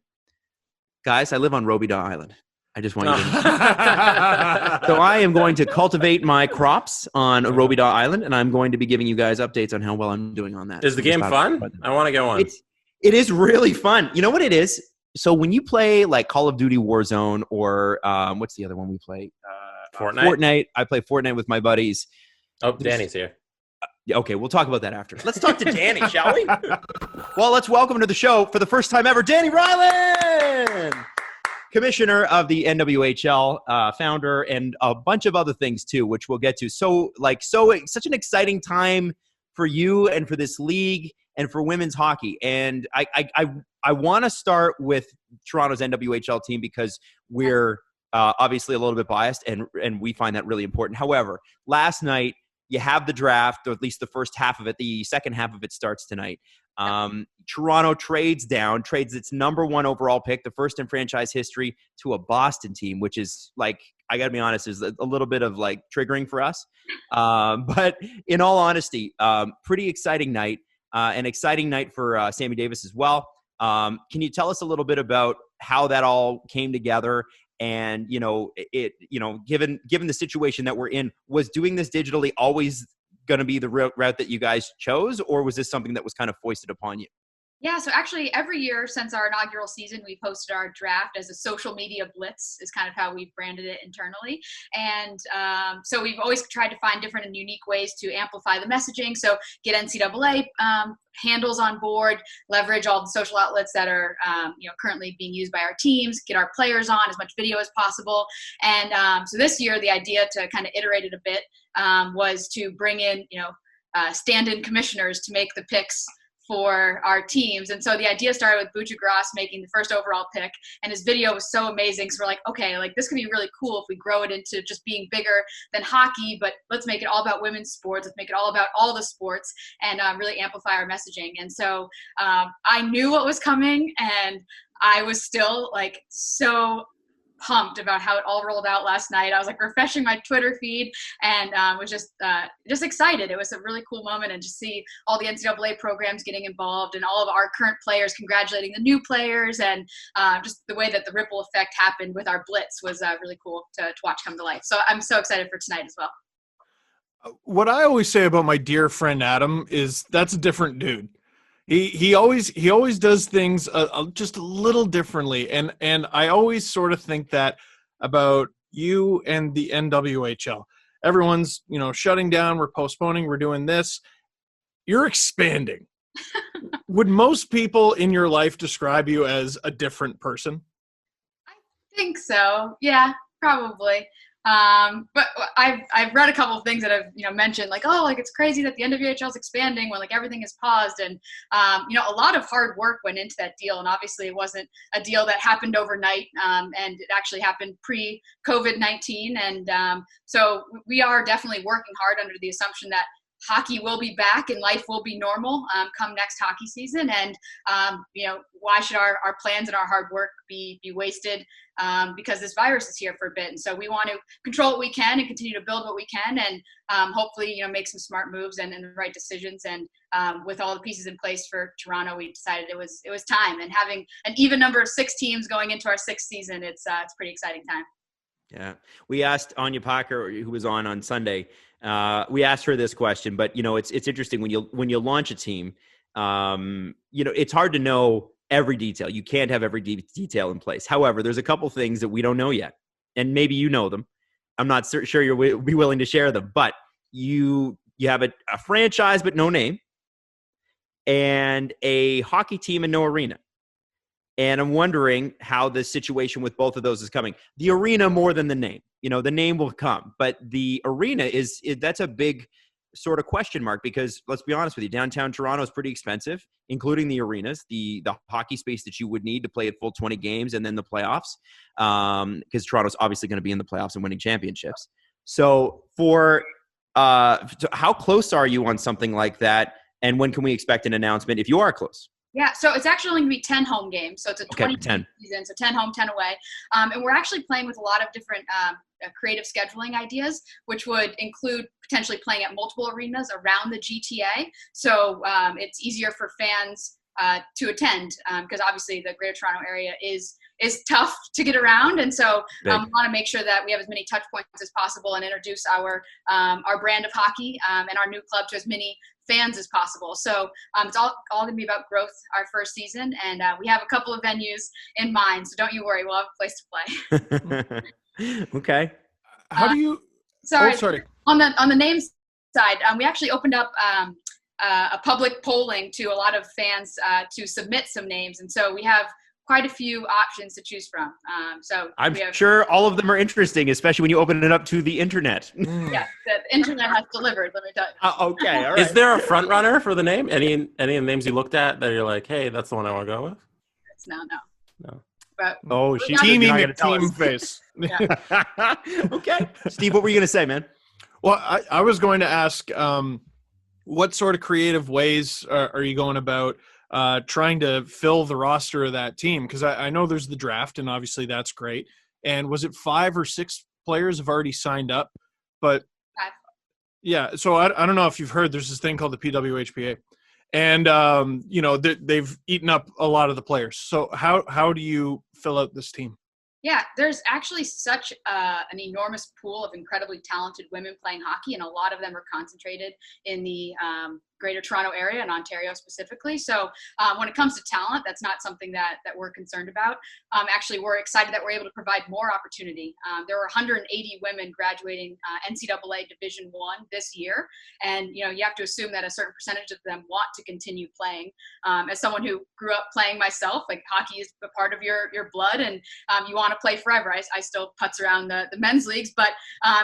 Guys, I live on Robidaw Island. I just want you to know. So I am going to cultivate my crops on Robidaw Island, and I'm going to be giving you guys updates on how well I'm doing on that. Is the game fun? I want to go on. It is really fun. You know what it is? So when you play like Call of Duty Warzone or what's the other one we play? Fortnite. I play Fortnite with my buddies. Oh, Danny's here. Okay, we'll talk about that after. Let's talk to Danny, shall we? Well, let's welcome to the show for the first time ever, Danny Ryland, Commissioner of the NWHL, founder, and a bunch of other things too, which we'll get to. Such an exciting time for you and for this league and for women's hockey. And I want to start with Toronto's NWHL team because we're obviously a little bit biased and we find that really important. However, last night you have the draft, or at least the first half of it. The second half of it starts tonight. Toronto trades its number 1 overall pick, the first in franchise history, to a Boston team, which is like, I got to be honest, is a little bit of like triggering for us. But in all honesty, pretty exciting night, an exciting night for Sammy Davis as well. Can you tell us a little bit about how that all came together? And, given the situation that we're in, was doing this digitally always going to be the route that you guys chose, or was this something that was kind of foisted upon you? Yeah, so actually every year since our inaugural season, we posted our draft as a social media blitz is kind of how we've branded it internally. And so we've always tried to find different and unique ways to amplify the messaging. So get NCAA handles on board, leverage all the social outlets that are currently being used by our teams, get our players on as much video as possible. And so this year, the idea to kind of iterate it a bit was to bring in, stand-in commissioners to make the picks for our teams. And so the idea started with Buja Gross making the first overall pick, and his video was so amazing. So we're like, okay, like this could be really cool if we grow it into just being bigger than hockey, but let's make it all about women's sports. Let's make it all about all the sports and really amplify our messaging. And so I knew what was coming, and I was still like so pumped about how it all rolled out last night. I was like refreshing my Twitter feed and was just excited. It was a really cool moment, and just see all the NCAA programs getting involved and all of our current players congratulating the new players, and just the way that the ripple effect happened with our blitz was really cool to watch come to life. So I'm so excited for tonight as well. What I always say about my dear friend Adam is that's a different dude. He always does things just a little differently, and I always sort of think that about you and the NWHL. Everyone's shutting down, we're postponing, we're doing this. You're expanding. Would most people in your life describe you as a different person? I think so. Yeah, probably. But I've read a couple of things that have mentioned like, oh, like it's crazy that the NWHL is expanding when like everything is paused, and a lot of hard work went into that deal, and obviously it wasn't a deal that happened overnight, and it actually happened pre-COVID-19, and so we are definitely working hard under the assumption that hockey will be back and life will be normal come next hockey season. And, why should our plans and our hard work be wasted because this virus is here for a bit. And so we want to control what we can and continue to build what we can, and hopefully, make some smart moves and the right decisions. And with all the pieces in place for Toronto, we decided it was time. And having an even number of 6 teams going into our 6th season, it's a pretty exciting time. Yeah. We asked Anya Packer, who was on Sunday, we asked her this question, but it's interesting when you launch a team, it's hard to know every detail. You can't have every detail in place. However, there's a couple things that we don't know yet, and maybe you know them. I'm not sure you'll be willing to share them, but you have a franchise but no name, and a hockey team and no arena. And I'm wondering how the situation with both of those is coming. The arena more than the name. The name will come, but the arena that's a big sort of question mark, because let's be honest with you, downtown Toronto is pretty expensive, including the arenas, the hockey space that you would need to play a full 20 games and then the playoffs, because Toronto's obviously going to be in the playoffs and winning championships. So how close are you on something like that? And when can we expect an announcement if you are close? Yeah, so it's actually only going to be 10 home games. So it's a 20 season, so 10 home, 10 away. And we're actually playing with a lot of different creative scheduling ideas, which would include potentially playing at multiple arenas around the GTA. So it's easier for fans to attend because obviously the Greater Toronto area is is tough to get around. And so we want to make sure that we have as many touch points as possible and introduce our brand of hockey and our new club to as many fans as possible. So it's all going to be about growth our first season. And we have a couple of venues in mind. So don't you worry. We'll have a place to play. Okay. How do you? Sorry. On the name side, we actually opened up a public polling to a lot of fans to submit some names, and so we have quite a few options to choose from. I'm sure all of them are interesting, especially when you open it up to the internet. Yeah, the internet has delivered. Let me tell you. Okay, all right. Is there a front runner for the name? Any of the names you looked at that you're like, hey, that's the one I want to go with? No. But she's teaming team face. Okay, Steve, what were you going to say, man? Well, I was going to ask, what sort of creative ways are you going about trying to fill the roster of that team? Because I know there's the draft, and obviously that's great. And was it 5 or 6 players have already signed up? But 5. Yeah, so I don't know if you've heard, there's this thing called the PWHPA. And, they've eaten up a lot of the players. So how do you fill out this team? Yeah, there's actually such an enormous pool of incredibly talented women playing hockey, and a lot of them are concentrated in the Greater Toronto area and Ontario specifically. So when it comes to talent, that's not something that we're concerned about. Actually, we're excited that we're able to provide more opportunity. There were 180 women graduating NCAA Division I this year, and you have to assume that a certain percentage of them want to continue playing. As someone who grew up playing myself, like hockey is a part of your blood, and you want to play forever. I still putz around the men's leagues, but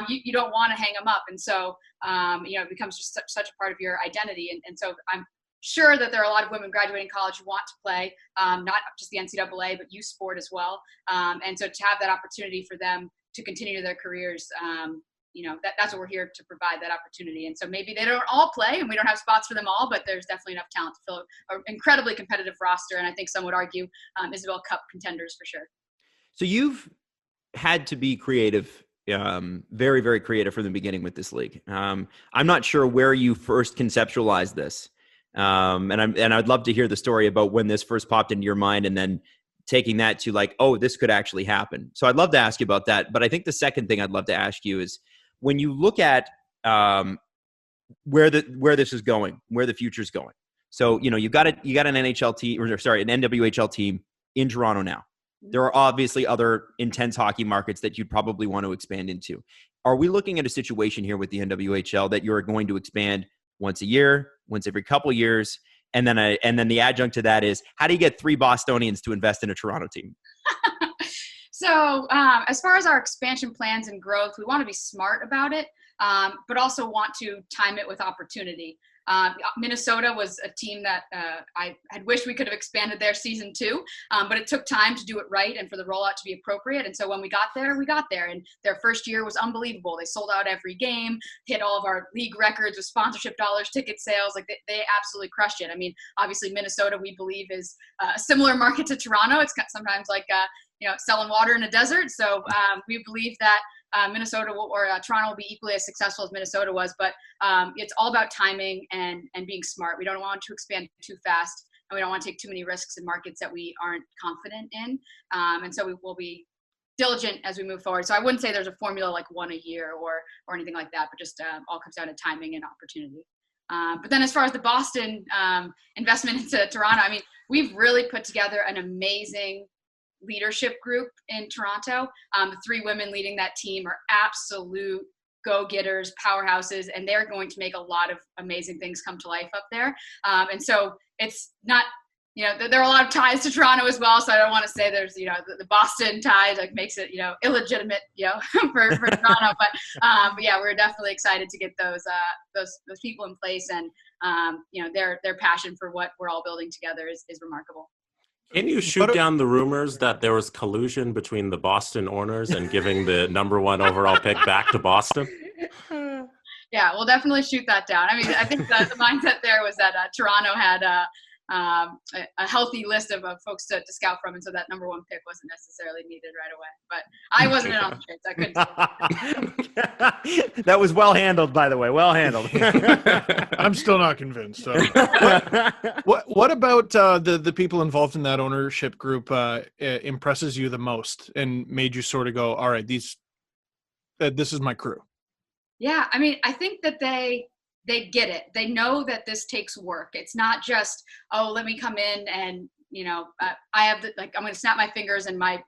you don't want to hang them up, and so it becomes just such a part of your identity. And so I'm sure that there are a lot of women graduating college who want to play, not just the NCAA, but youth sport as well. And so to have that opportunity for them to continue their careers, that's what we're here to provide, that opportunity. And so maybe they don't all play and we don't have spots for them all, but there's definitely enough talent to fill an incredibly competitive roster. And I think some would argue Isabel Cup contenders for sure. So you've had to be creative, very, very creative from the beginning with this league. I'm not sure where you first conceptualized this. And I'd love to hear the story about when this first popped into your mind and then taking that to like, oh, this could actually happen. So I'd love to ask you about that. But I think the second thing I'd love to ask you is when you look at where this is going, where the future is going. So, you got an NHL team, an NWHL team in Toronto now. There are obviously other intense hockey markets that you'd probably want to expand into. Are we looking at a situation here with the NWHL that you're going to expand once a year, once every couple of years, and then the adjunct to that is how do you get 3 Bostonians to invest in a Toronto team? So as far as our expansion plans and growth, we want to be smart about it, but also want to time it with opportunity. Minnesota was a team that I had wished we could have expanded their season 2, but it took time to do it right and for the rollout to be appropriate. And so when we got there, and their first year was unbelievable. They sold out every game, hit all of our league records with sponsorship dollars, ticket sales. Like they absolutely crushed it. I mean, obviously Minnesota, we believe, is a similar market to Toronto. It's sometimes like selling water in a desert. So we believe that Minnesota Toronto will be equally as successful as Minnesota was, but it's all about timing and being smart. We don't want to expand too fast, and we don't want to take too many risks in markets that we aren't confident in. And so we will be diligent as we move forward. So I wouldn't say there's a formula like 1 a year or anything like that, but just all comes down to timing and opportunity. But then as far as the Boston investment into Toronto, I mean, we've really put together an amazing leadership group in Toronto. The 3 women leading that team are absolute go-getters, powerhouses, and they're going to make a lot of amazing things come to life up there. And so it's not, there are a lot of ties to Toronto as well. So I don't want to say there's, the Boston tie like makes it, illegitimate, for Toronto. But yeah, we're definitely excited to get those people in place, and their passion for what we're all building together is remarkable. Can you shoot down the rumors that there was collusion between the Boston owners and giving the number 1 overall pick back to Boston? Yeah, we'll definitely shoot that down. I mean, I think the mindset there was that Toronto had a healthy list of folks to scout from, and so that number one pick wasn't necessarily needed right away. But I wasn't in on the trade, so I couldn't. That was well handled, by the way. Well handled. I'm still not convinced. So. What about the people involved in that ownership group impresses you the most and made you sort of go, all right, this is my crew? Yeah, I mean, I think that they get it. They know that this takes work. It's not just, oh, let me come in and, I have I'm going to snap my fingers and my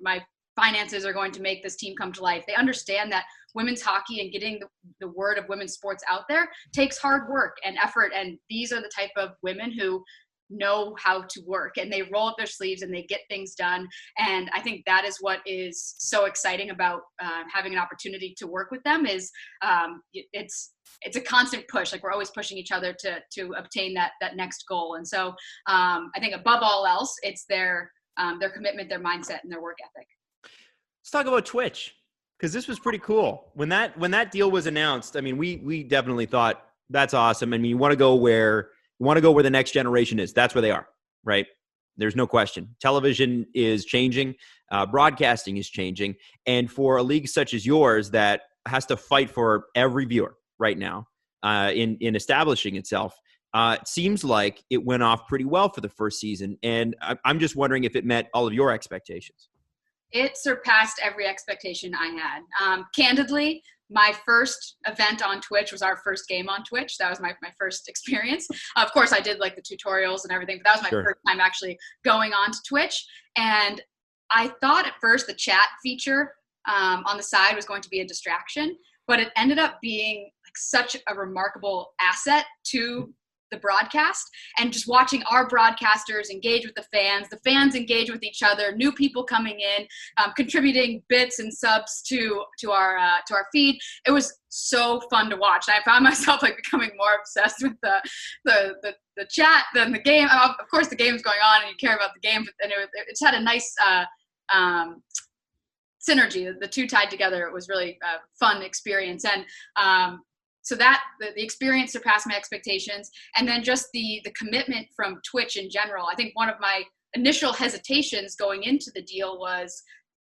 finances are going to make this team come to life. They understand that women's hockey and getting the word of women's sports out there takes hard work and effort. And these are the type of women who know how to work, and they roll up their sleeves and they get things done. And I think that is what is so exciting about having an opportunity to work with them is it's a constant push. Like, we're always pushing each other to obtain that next goal. And so I think above all else, it's their commitment, their mindset, and their work ethic. Let's talk about Twitch, because this was pretty cool. When that deal was announced, I mean, we definitely thought that's awesome. I mean, you want to go where the next generation is. That's where they are, right? There's no question. Television is changing. Broadcasting is changing. And for a league such as yours that has to fight for every viewer right now in establishing itself, it seems like it went off pretty well for the first season. And I'm just wondering if it met all of your expectations. It surpassed every expectation I had. Candidly, my first event on Twitch was our first game on Twitch. That was my first experience. Of course, I did like the tutorials and everything, but that was my first time actually going on to Twitch. And I thought at first the chat feature on the side was going to be a distraction, but it ended up being like such a remarkable asset to the broadcast, and just watching our broadcasters engage with the fans engage with each other, new people coming in, contributing bits and subs to our feed. It was so fun to watch. I found myself like becoming more obsessed with the chat than the game. Of course, the game's going on and you care about the game, but then it just had a nice synergy. The two tied together. It was really a fun experience. And so that the experience surpassed my expectations. And then just the commitment from Twitch in general. I think one of my initial hesitations going into the deal was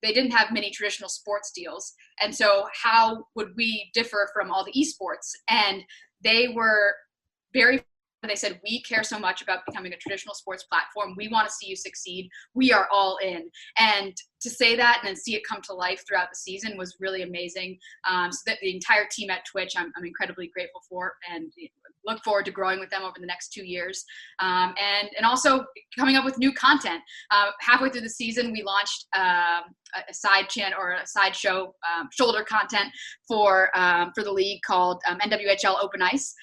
they didn't have many traditional sports deals. And so how would we differ from all the esports? And they were they said, we care so much about becoming a traditional sports platform. We want to see you succeed. We are all in. And to say that and then see it come to life throughout the season was really amazing. So that the entire team at Twitch, I'm incredibly grateful for, and look forward to growing with them over the next 2 years. And also coming up with new content. Halfway through the season, we launched a side channel or a side show, shoulder content for the league called NWHL Open Ice,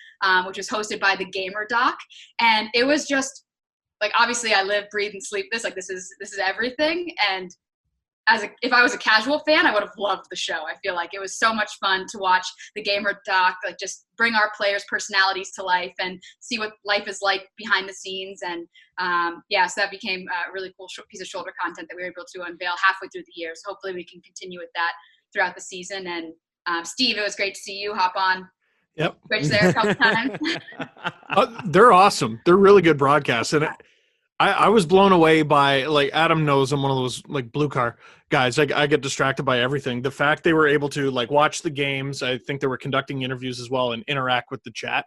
which was hosted by the Gamer Doc. And it was just like, obviously I live, breathe, and sleep this. Like, this is everything. And if I was a casual fan, I would have loved the show. I feel like it was so much fun to watch the Gamer Doc, like just bring our players' personalities to life and see what life is like behind the scenes. And so that became a really cool piece of shoulder content that we were able to unveil halfway through the year. So hopefully we can continue with that throughout the season. And Steve, it was great to see you hop on. Yep. Twitch there a couple times. They're awesome. They're really good broadcasts. And I was blown away by, like, Adam knows I'm one of those like blue car guys. I get distracted by everything. The fact they were able to like watch the games, I think they were conducting interviews as well and interact with the chat.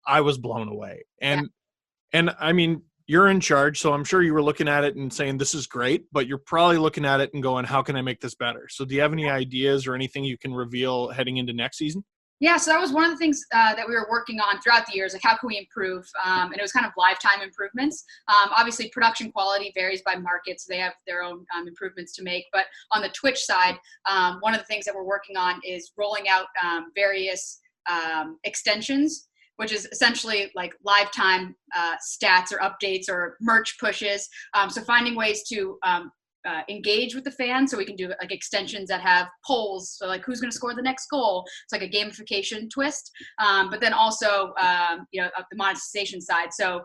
I was blown away. And I mean, you're in charge, so I'm sure you were looking at it and saying this is great, but you're probably looking at it and going, how can I make this better? So do you have any ideas or anything you can reveal heading into next season? Yeah, so that was one of the things that we were working on throughout the years, like how can we improve? And it was kind of lifetime improvements. Obviously, production quality varies by market, so they have their own improvements to make. But on the Twitch side, one of the things that we're working on is rolling out various extensions, which is essentially like lifetime stats or updates or merch pushes. So finding ways to engage with the fans, so we can do like extensions that have polls, so like who's going to score the next goal. It's like a gamification twist, but then also the monetization side. So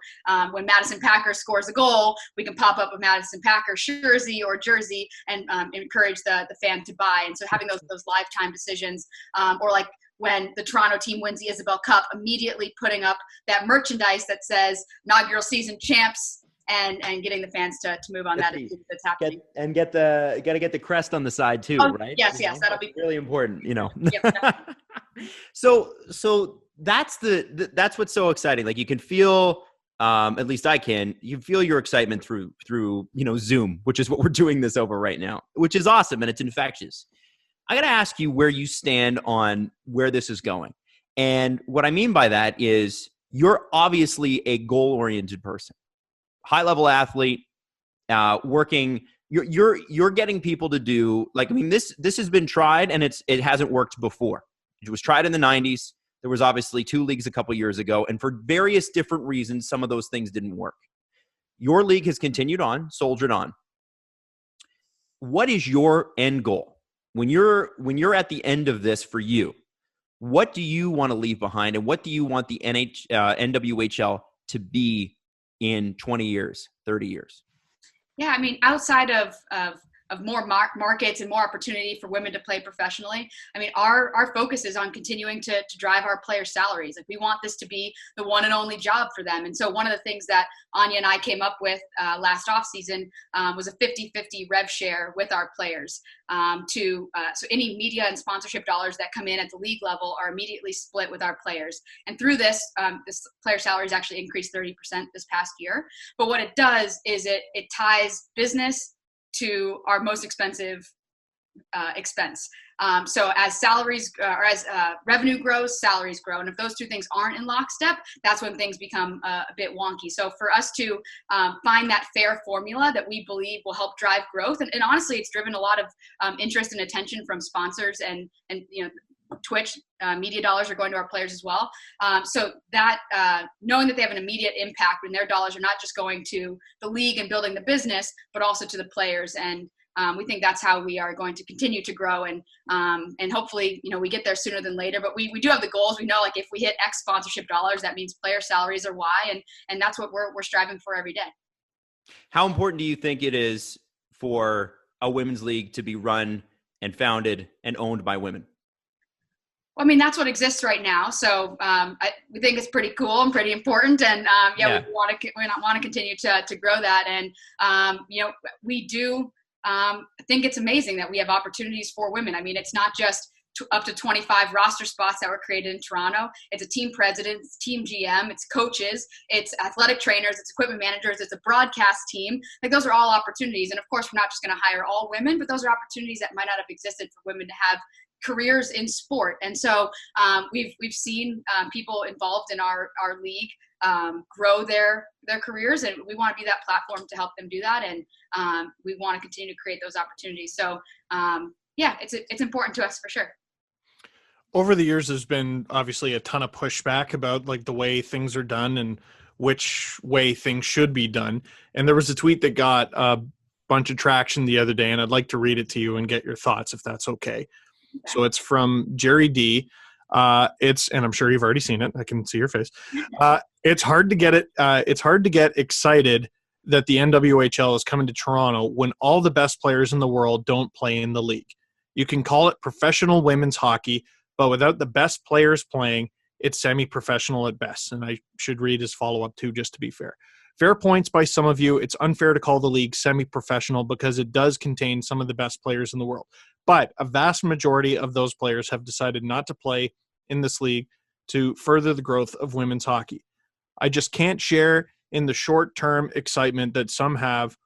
when Madison Packer scores a goal, we can pop up a Madison Packer jersey and encourage the fan to buy. And so having those lifetime decisions, or like when the Toronto team wins the Isabel Cup, immediately putting up that merchandise that says inaugural season champs and getting the fans to move on that as that's happening. Got to get the crest on the side too, right? Yes, that'll be really important, Yep. So that's that's what's so exciting. Like you can feel, at least I can, you feel your excitement through Zoom, which is what we're doing this over right now, which is awesome and it's infectious. I got to ask you where you stand on where this is going. And what I mean by that is you're obviously a goal-oriented person, high-level athlete, working. You're getting people to do, like, I mean, this has been tried and it hasn't worked before. It was tried in the 90s. There was obviously 2 leagues a couple years ago, and for various different reasons, some of those things didn't work. Your league has continued on, soldiered on. What is your end goal? When you're at the end of this for you, what do you want to leave behind, and what do you want the NWHL to be in 20 years, 30 years? Yeah, I mean, outside of more markets and more opportunity for women to play professionally, I mean, our focus is on continuing to drive our players' salaries. Like, we want this to be the one and only job for them. And so one of the things that Anya and I came up with last offseason was a 50-50 rev share with our players. So any media and sponsorship dollars that come in at the league level are immediately split with our players. And through this, this player salaries actually increased 30% this past year. But what it does is it ties business to our most expensive expense. So as salaries or as revenue grows, salaries grow. And if those two things aren't in lockstep, that's when things become a bit wonky. So for us to find that fair formula that we believe will help drive growth, and honestly, it's driven a lot of interest and attention from sponsors and Twitch media dollars are going to our players as well. So that knowing that they have an immediate impact when their dollars are not just going to the league and building the business, but also to the players. And we think that's how we are going to continue to grow. And hopefully, we get there sooner than later. But we do have the goals. We know, like, if we hit X sponsorship dollars, that means player salaries are Y. And that's what we're striving for every day. How important do you think it is for a women's league to be run and founded and owned by women? I mean, that's what exists right now. So we think it's pretty cool and pretty important. And we want to continue to grow that. And, we do think it's amazing that we have opportunities for women. I mean, it's not just up to 25 roster spots that were created in Toronto. It's a team president, it's team GM, it's coaches, it's athletic trainers, it's equipment managers, it's a broadcast team. Like, those are all opportunities. And of course, we're not just going to hire all women, but those are opportunities that might not have existed for women to have careers in sport. And so we've seen people involved in our league grow their careers, and we want to be that platform to help them do that. And we want to continue to create those opportunities. So it's important to us for sure. Over the years, there's been obviously a ton of pushback about, like, the way things are done and which way things should be done. And there was a tweet that got a bunch of traction the other day, and I'd like to read it to you and get your thoughts, if that's okay. So it's from Jerry D. And I'm sure you've already seen it. I can see your face. It's hard to get excited that the NWHL is coming to Toronto when all the best players in the world don't play in the league. You can call it professional women's hockey, but without the best players playing, it's semi-professional at best. And I should read his follow-up too, just to be fair. Fair points by some of you. It's unfair to call the league semi-professional because it does contain some of the best players in the world. But a vast majority of those players have decided not to play in this league to further the growth of women's hockey. I just can't share in the short-term excitement that some have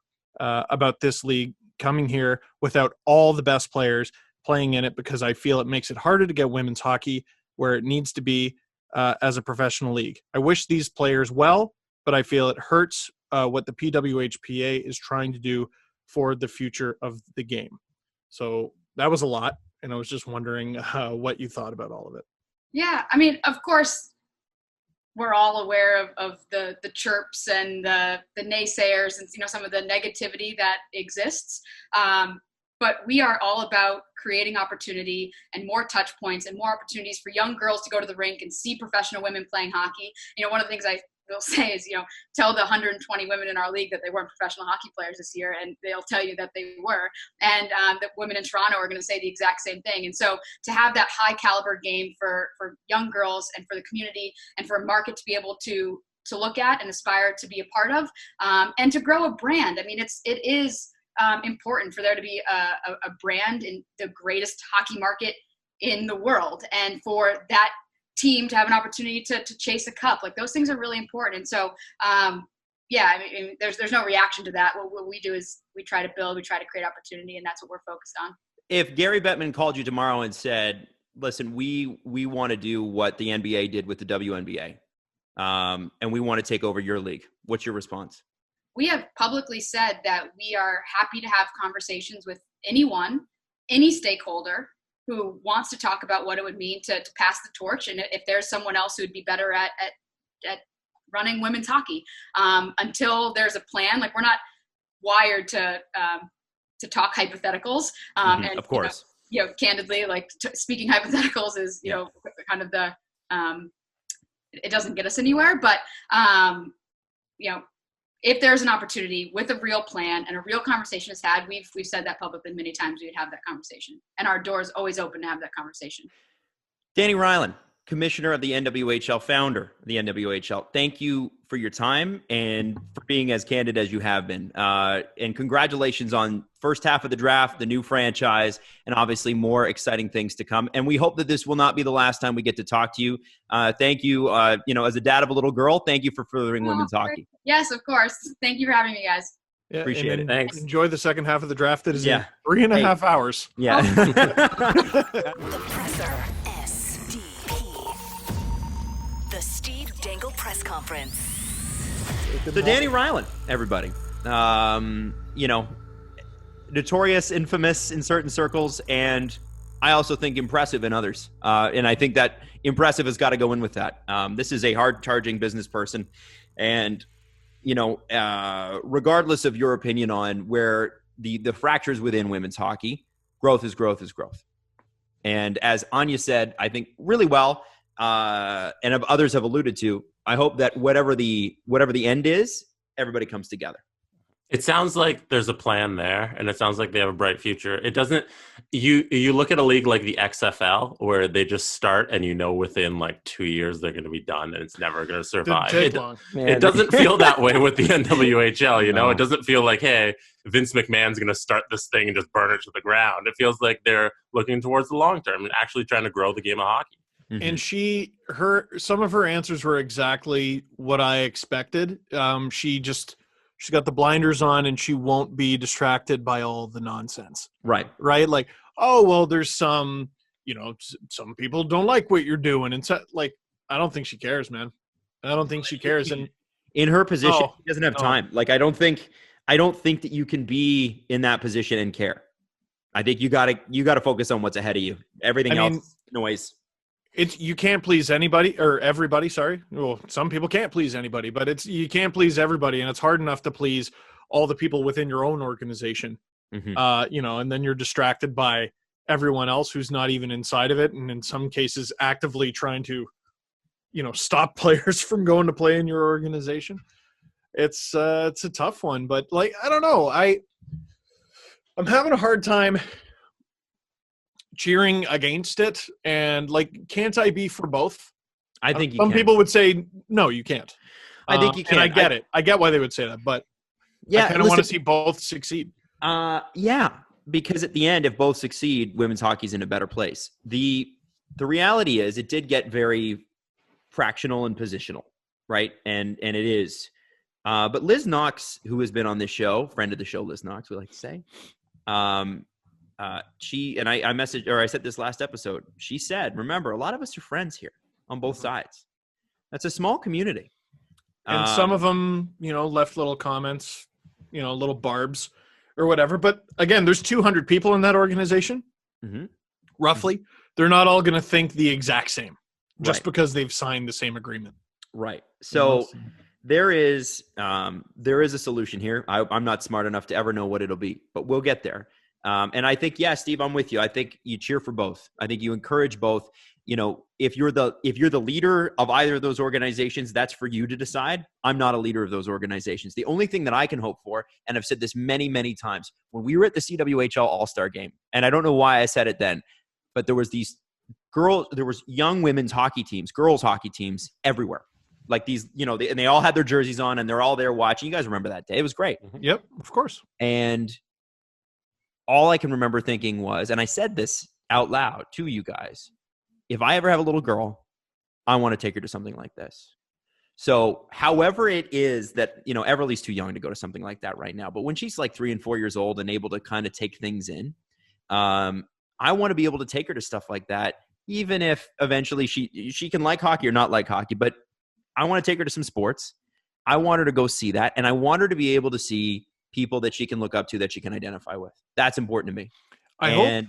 about this league coming here without all the best players playing in it, because I feel it makes it harder to get women's hockey where it needs to be as a professional league. I wish these players well, but I feel it hurts what the PWHPA is trying to do for the future of the game. So that was a lot, and I was just wondering what you thought about all of it. Yeah, I mean, of course, we're all aware of the chirps and the naysayers and some of the negativity that exists. But we are all about creating opportunity and more touch points and more opportunities for young girls to go to the rink and see professional women playing hockey. One of the things I they'll say is, tell the 120 women in our league that they weren't professional hockey players this year, and they'll tell you that they were. And the women in Toronto are going to say the exact same thing. And so to have that high caliber game for young girls and for the community and for a market to be able to look at and aspire to be a part of, and to grow a brand. I mean, it is important for there to be a brand in the greatest hockey market in the world, and for that team to have an opportunity to chase a cup. Like, those things are really important. And so, I mean, there's no reaction to that. What we do is we try to build, we try to create opportunity, and that's what we're focused on. If Gary Bettman called you tomorrow and said, listen, we want to do what the NBA did with the WNBA, and we want to take over your league, what's your response? We have publicly said that we are happy to have conversations with anyone, any stakeholder who wants to talk about what it would mean to pass the torch, and if there's someone else who would be better at running women's hockey. Until there's a plan, like, we're not wired to talk hypotheticals. And of course, candidly, like, speaking hypotheticals is kind of the it doesn't get us anywhere. But if there's an opportunity with a real plan and a real conversation is had, we've said that publicly many times, we would have that conversation. And our door is always open to have that conversation. Danny Ryland, Commissioner of the NWHL, founder of the NWHL. Thank you for your time and for being as candid as you have been. And congratulations on first half of the draft, the new franchise, and obviously more exciting things to come. And we hope that this will not be the last time we get to talk to you. Thank you. As a dad of a little girl, thank you for furthering women's hockey. Yes, of course. Thank you for having me, guys. Yeah, appreciate it. Thanks. Enjoy the second half of the draft that is in 3.5 hours. Yeah. The Presser. The Steve Dangle Press Conference. So Danny Ryland, everybody. Notorious, infamous in certain circles, and I also think impressive in others. And I think that impressive has got to go in with that. This is a hard-charging business person. And, regardless of your opinion on where the fractures within women's hockey, growth is growth is growth. And as Anya said, I think really well, and others have alluded to, I hope that whatever the end is, everybody comes together. It sounds like there's a plan there, and it sounds like they have a bright future. It doesn't. You look at a league like the XFL, where they just start, and within like 2 years they're going to be done, and it's never going to survive. It doesn't feel that way with the NWHL. No. It doesn't feel like, hey, Vince McMahon's going to start this thing and just burn it to the ground. It feels like they're looking towards the long term and actually trying to grow the game of hockey. Mm-hmm. And some of her answers were exactly what I expected. She's got the blinders on, and she won't be distracted by all the nonsense. Right. Like, oh, well, there's some people don't like what you're doing. And so, like, I don't think she cares, man. I don't think she cares. And in her position, she doesn't have time. Like, I don't think that you can be in that position and care. I think you gotta focus on what's ahead of you. Everything else is noise. You can't please anybody or everybody. Sorry. Well, some people can't please anybody, but you can't please everybody. And it's hard enough to please all the people within your own organization. Mm-hmm. And then you're distracted by everyone else who's not even inside of it. And in some cases actively trying to, stop players from going to play in your organization. It's a tough one, but like, I don't know. I'm having a hard time cheering against it, and like, can't I be for both? I think some people would say no, you can't. I think you can. And I get it. I get why they would say that, but I kind of want to see both succeed. Because at the end, if both succeed, women's hockey's in a better place. The reality is, it did get very fractional and positional, right? And it is. But Liz Knox, who has been on this show, friend of the show, Liz Knox, we like to say. She and I said this last episode. She said, "Remember, a lot of us are friends here on both sides. That's a small community." And some of them, left little comments, little barbs or whatever. But again, there's 200 people in that organization, roughly. Mm-hmm. They're not all going to think the exact same just because they've signed the same agreement. Right. So there is a solution here. I'm not smart enough to ever know what it'll be, but we'll get there. And I think, Steve, I'm with you. I think you cheer for both. I think you encourage both. if you're the leader of either of those organizations, that's for you to decide. I'm not a leader of those organizations. The only thing that I can hope for, and I've said this many, many times, when we were at the CWHL All-Star game, and I don't know why I said it then, but there was young women's hockey teams, girls hockey teams everywhere. Like these, and they all had their jerseys on and they're all there watching. You guys remember that day. It was great. Yep, of course. And all I can remember thinking was, and I said this out loud to you guys, if I ever have a little girl, I want to take her to something like this. So however it is that, Everly's too young to go to something like that right now. But when she's like 3 and 4 years old and able to kind of take things in, I want to be able to take her to stuff like that, even if eventually she can like hockey or not like hockey. But I want to take her to some sports. I want her to go see that. And I want her to be able to see people that she can look up to, that she can identify with. That's important to me. I hope.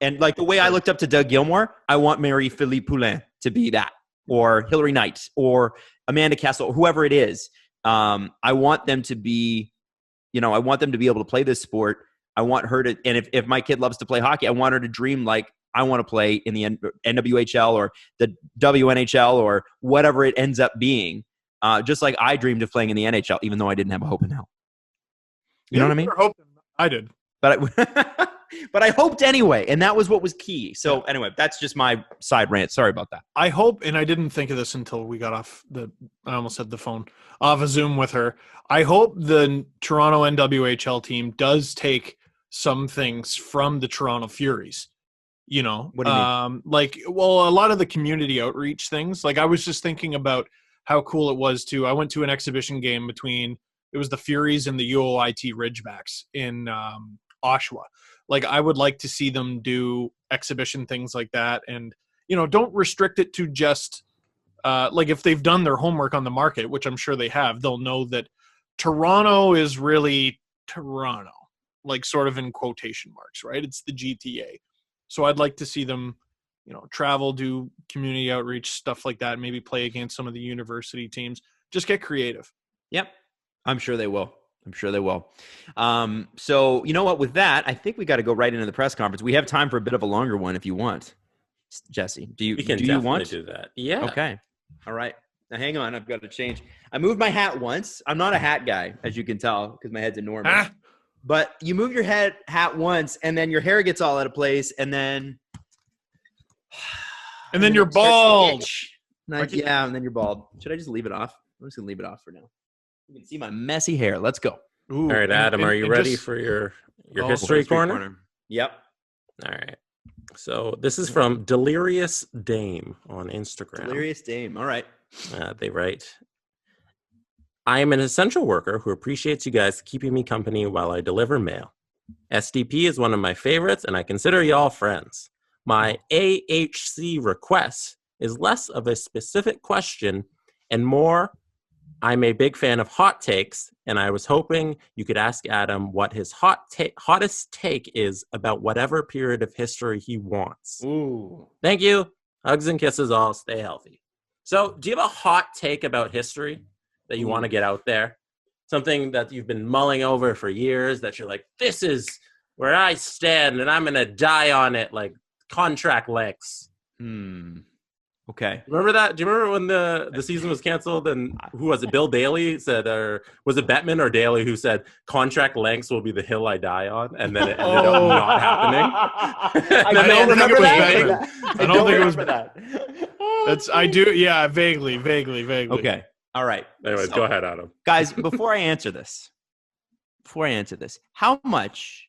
And like the way I looked up to Doug Gilmour, I want Marie-Philippe Poulin to be that, or Hillary Knight, or Amanda Kessel, or whoever it is. I want them to be, I want them to be able to play this sport. I want her to, and if my kid loves to play hockey, I want her to dream like I want to play in the NWHL or the WNHL or whatever it ends up being, just like I dreamed of playing in the NHL, even though I didn't have a hope in hell. You know what I mean? I did. But I hoped anyway, and that was what was key. So anyway, that's just my side rant. Sorry about that. I hope, and I didn't think of this until we got I almost had the phone, off a Zoom with her. I hope the Toronto NWHL team does take some things from the Toronto Furies. What do you mean? A lot of the community outreach things. Like I was just thinking about how cool it was I went to an exhibition game between, it was the Furies and the UOIT Ridgebacks in Oshawa. Like I would like to see them do exhibition things like that. And, don't restrict it to just like if they've done their homework on the market, which I'm sure they have, they'll know that Toronto is really Toronto, like sort of in quotation marks, right? It's the GTA. So I'd like to see them, travel, do community outreach, stuff like that, maybe play against some of the university teams. Just get creative. Yep. I'm sure they will. So you know what? With that, I think we got to go right into the press conference. We have time for a bit of a longer one if you want. Jesse, do you want? Do that. Yeah. Okay. All right. Now hang on. I've got to change. I moved my hat once. I'm not a hat guy, as you can tell, because my head's enormous. But you move your hat once, and then your hair gets all out of place, and then you're bald. And then you're bald. Should I just leave it off? I'm just gonna leave it off for now. You can see my messy hair. Let's go. Ooh, all right, Adam, are you ready for your history corner? Yep. All right. So this is from Delirious Dame on Instagram. Delirious Dame. All right. They write, I am an essential worker who appreciates you guys keeping me company while I deliver mail. SDP is one of my favorites, and I consider y'all friends. My AHC request is less of a specific question and more, I'm a big fan of hot takes, and I was hoping you could ask Adam what his hottest take is about whatever period of history he wants. Ooh. Thank you. Hugs and kisses all. Stay healthy. So do you have a hot take about history that you want to get out there? Something that you've been mulling over for years that you're like, this is where I stand and I'm going to die on it, like contract lengths. Okay. Remember that? Do you remember when the season was canceled and who was it? Bill Daly said, or was it Bettman or Daly who said contract lengths will be the hill I die on? And then it ended up not happening. I don't remember that. I don't think it was that. I do. Yeah. Vaguely. Okay. All right. Anyways, go ahead, Adam. Guys, before I answer this, how much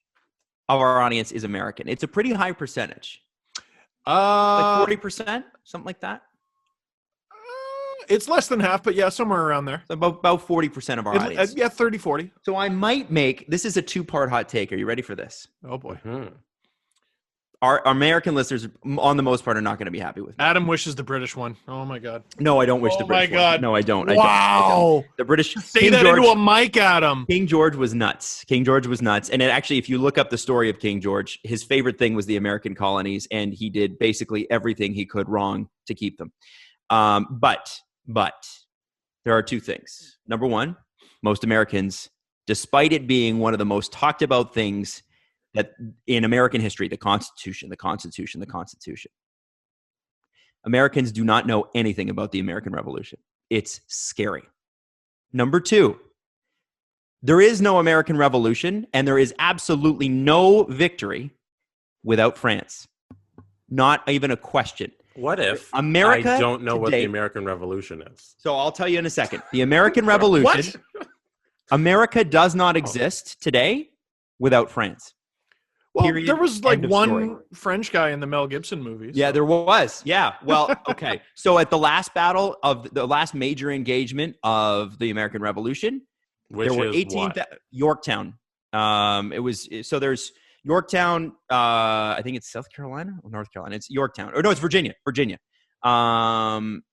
of our audience is American? It's a pretty high percentage. Like 40%, something like that. It's less than half, but yeah, somewhere around there. So about 40% of our audience. Yeah, 30, 40. So I might make, this is a 2-part hot take. Are you ready for this? Oh boy. Our American listeners, on the most part, are not going to be happy with me. Adam wishes the British one. Oh my God. No, I don't wish the British one. Oh my God. No, I don't. Wow. I don't. The British. Say King that George, into a mic, Adam. King George was nuts. And actually, if you look up the story of King George, his favorite thing was the American colonies, and he did basically everything he could wrong to keep them. But there are two things. Number one, most Americans, despite it being one of the most talked about things that in American history, the Constitution. Americans do not know anything about the American Revolution. It's scary. Number 2, there is no American Revolution, and there is absolutely no victory without France. Not even a question. What if America I don't know today, what the American Revolution is? So I'll tell you in a second. The American Revolution, America does not exist today without France. Well, Period. there was like End of one story. French guy in the Mel Gibson movies. Yeah, there was. Yeah. Well, okay. So at the last battle of the last major engagement of the American Revolution, Which there were is 18 what? Yorktown. So there's Yorktown. I think it's South Carolina or North Carolina. It's Yorktown. Or no, it's Virginia. Virginia. You've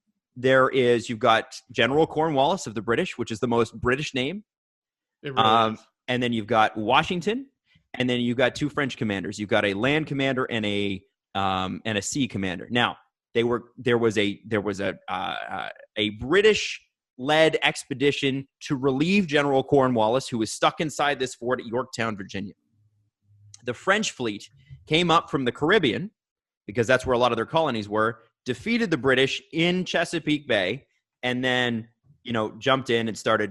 got General Cornwallis of the British, which is the most British name. It really is. And then you've got Washington, and then you've got 2 French commanders. You've got a land commander and a sea commander. Now, there was a British-led expedition to relieve General Cornwallis, who was stuck inside this fort at Yorktown, Virginia. The French fleet came up from the Caribbean, because that's where a lot of their colonies were, defeated the British in Chesapeake Bay, and then, jumped in and started,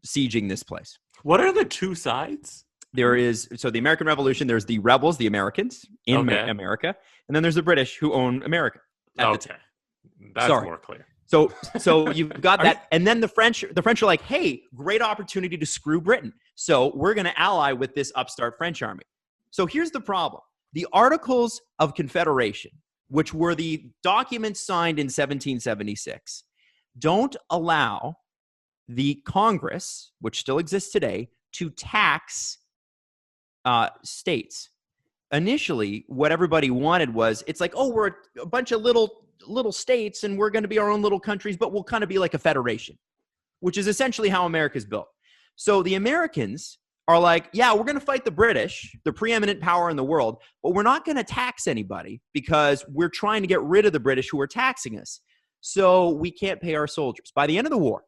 sieging this place. What are the 2 sides? So the American Revolution, there's the rebels, the Americans in America, and then there's the British who own America. Okay. That's more clear. So you've got that. And then the French are like, hey, great opportunity to screw Britain. So we're going to ally with this upstart French army. So here's the problem. The Articles of Confederation, which were the documents signed in 1776, don't allow the Congress, which still exists today, to tax states. Initially, what everybody wanted was, it's like, oh, we're a bunch of little states and we're going to be our own little countries, but we'll kind of be like a federation, which is essentially how America's built. So the Americans are like, yeah, we're going to fight the British, the preeminent power in the world, but we're not going to tax anybody because we're trying to get rid of the British who are taxing us. So we can't pay our soldiers. By the end of the war,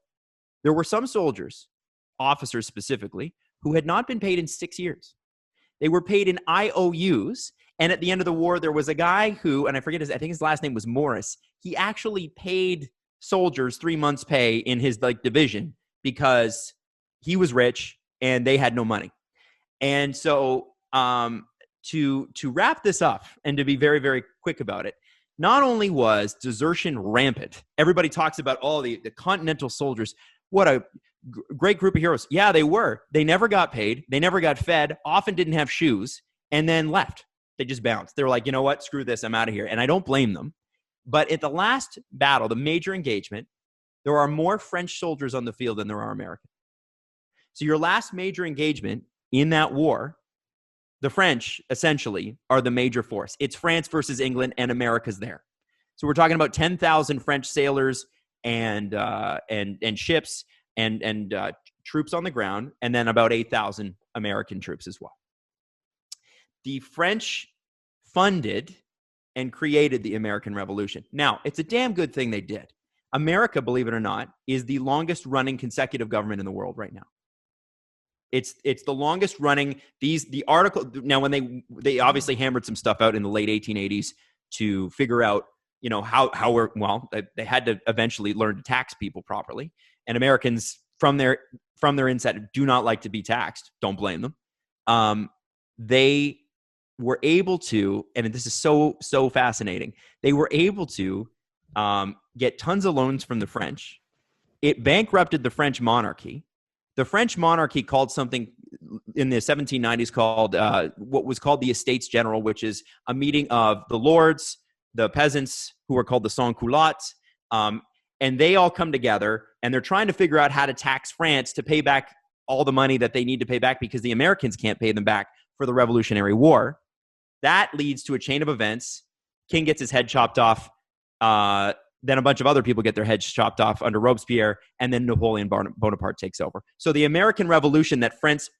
there were some soldiers, officers specifically, who had not been paid in 6 years. They were paid in IOUs. And at the end of the war, there was a guy who, and I think his last name was Morris. He actually paid soldiers 3 months' pay in his division because he was rich and they had no money. And so to wrap this up and to be very, very quick about it, not only was desertion rampant, everybody talks about all the Continental soldiers. What a great group of heroes. Yeah, they were. They never got paid. They never got fed, often didn't have shoes, and then left. They just bounced. They were like, you know what? Screw this. I'm out of here. And I don't blame them. But at the last battle, the major engagement, there are more French soldiers on the field than there are American. So your last major engagement in that war, the French essentially are the major force. It's France versus England, and America's there. So we're talking about 10,000 French sailors and ships and troops on the ground, and then about 8,000 American troops as well. The French funded and created the American Revolution. Now, it's a damn good thing they did. America, believe it or not, is the longest running consecutive government in the world right now. It's the longest running. The article now, when they obviously hammered some stuff out in the late 1880s to figure out, they had to eventually learn to tax people properly. And Americans from their inset do not like to be taxed. Don't blame them. They were able to, and this is so fascinating, they were able to get tons of loans from the French. It bankrupted the French monarchy. The French monarchy called something in the 1790s called what was called the Estates General, which is a meeting of the lords, the peasants, who are called the sans-culottes, and they all come together, and they're trying to figure out how to tax France to pay back all the money that they need to pay back because the Americans can't pay them back for the Revolutionary War. That leads to a chain of events. King gets his head chopped off. Then a bunch of other people get their heads chopped off under Robespierre, and then Napoleon Bonaparte takes over. So the American Revolution that France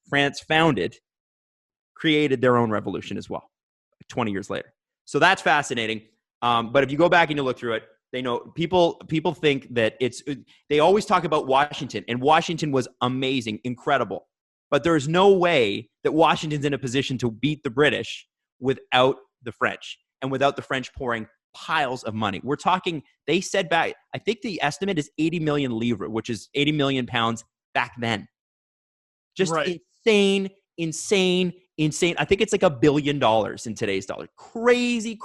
founded created their own revolution as well, 20 years later. So that's fascinating. But if you go back and you look through it, they know people think that they always talk about Washington, and Washington was amazing, incredible. But there's no way that Washington's in a position to beat the British without the French, and without the French pouring piles of money. We're talking, they said back, I think the estimate is 80 million livre, which is 80 million pounds back then. Just insane. I think it's like $1 billion in today's dollar. Crazy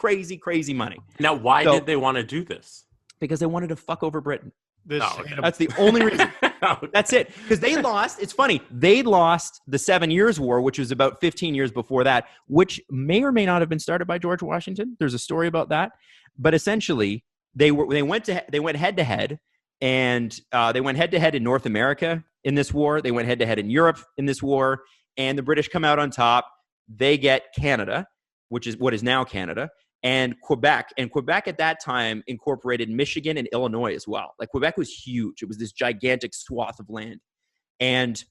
money. Now, why did they want to do this? Because they wanted to fuck over Britain. Okay. That's the only reason. Okay. That's it. Because they lost. It's funny. They lost the 7 Years' War, which was about 15 years before that, which may or may not have been started by George Washington. There's a story about that. But essentially, they went head to head, and they went head to head in North America in this war. They went head to head in Europe in this war, and the British come out on top. They get Canada, which is what is now Canada, and Quebec. And Quebec at that time incorporated Michigan and Illinois as well. Like, Quebec was huge. It was this gigantic swath of land. And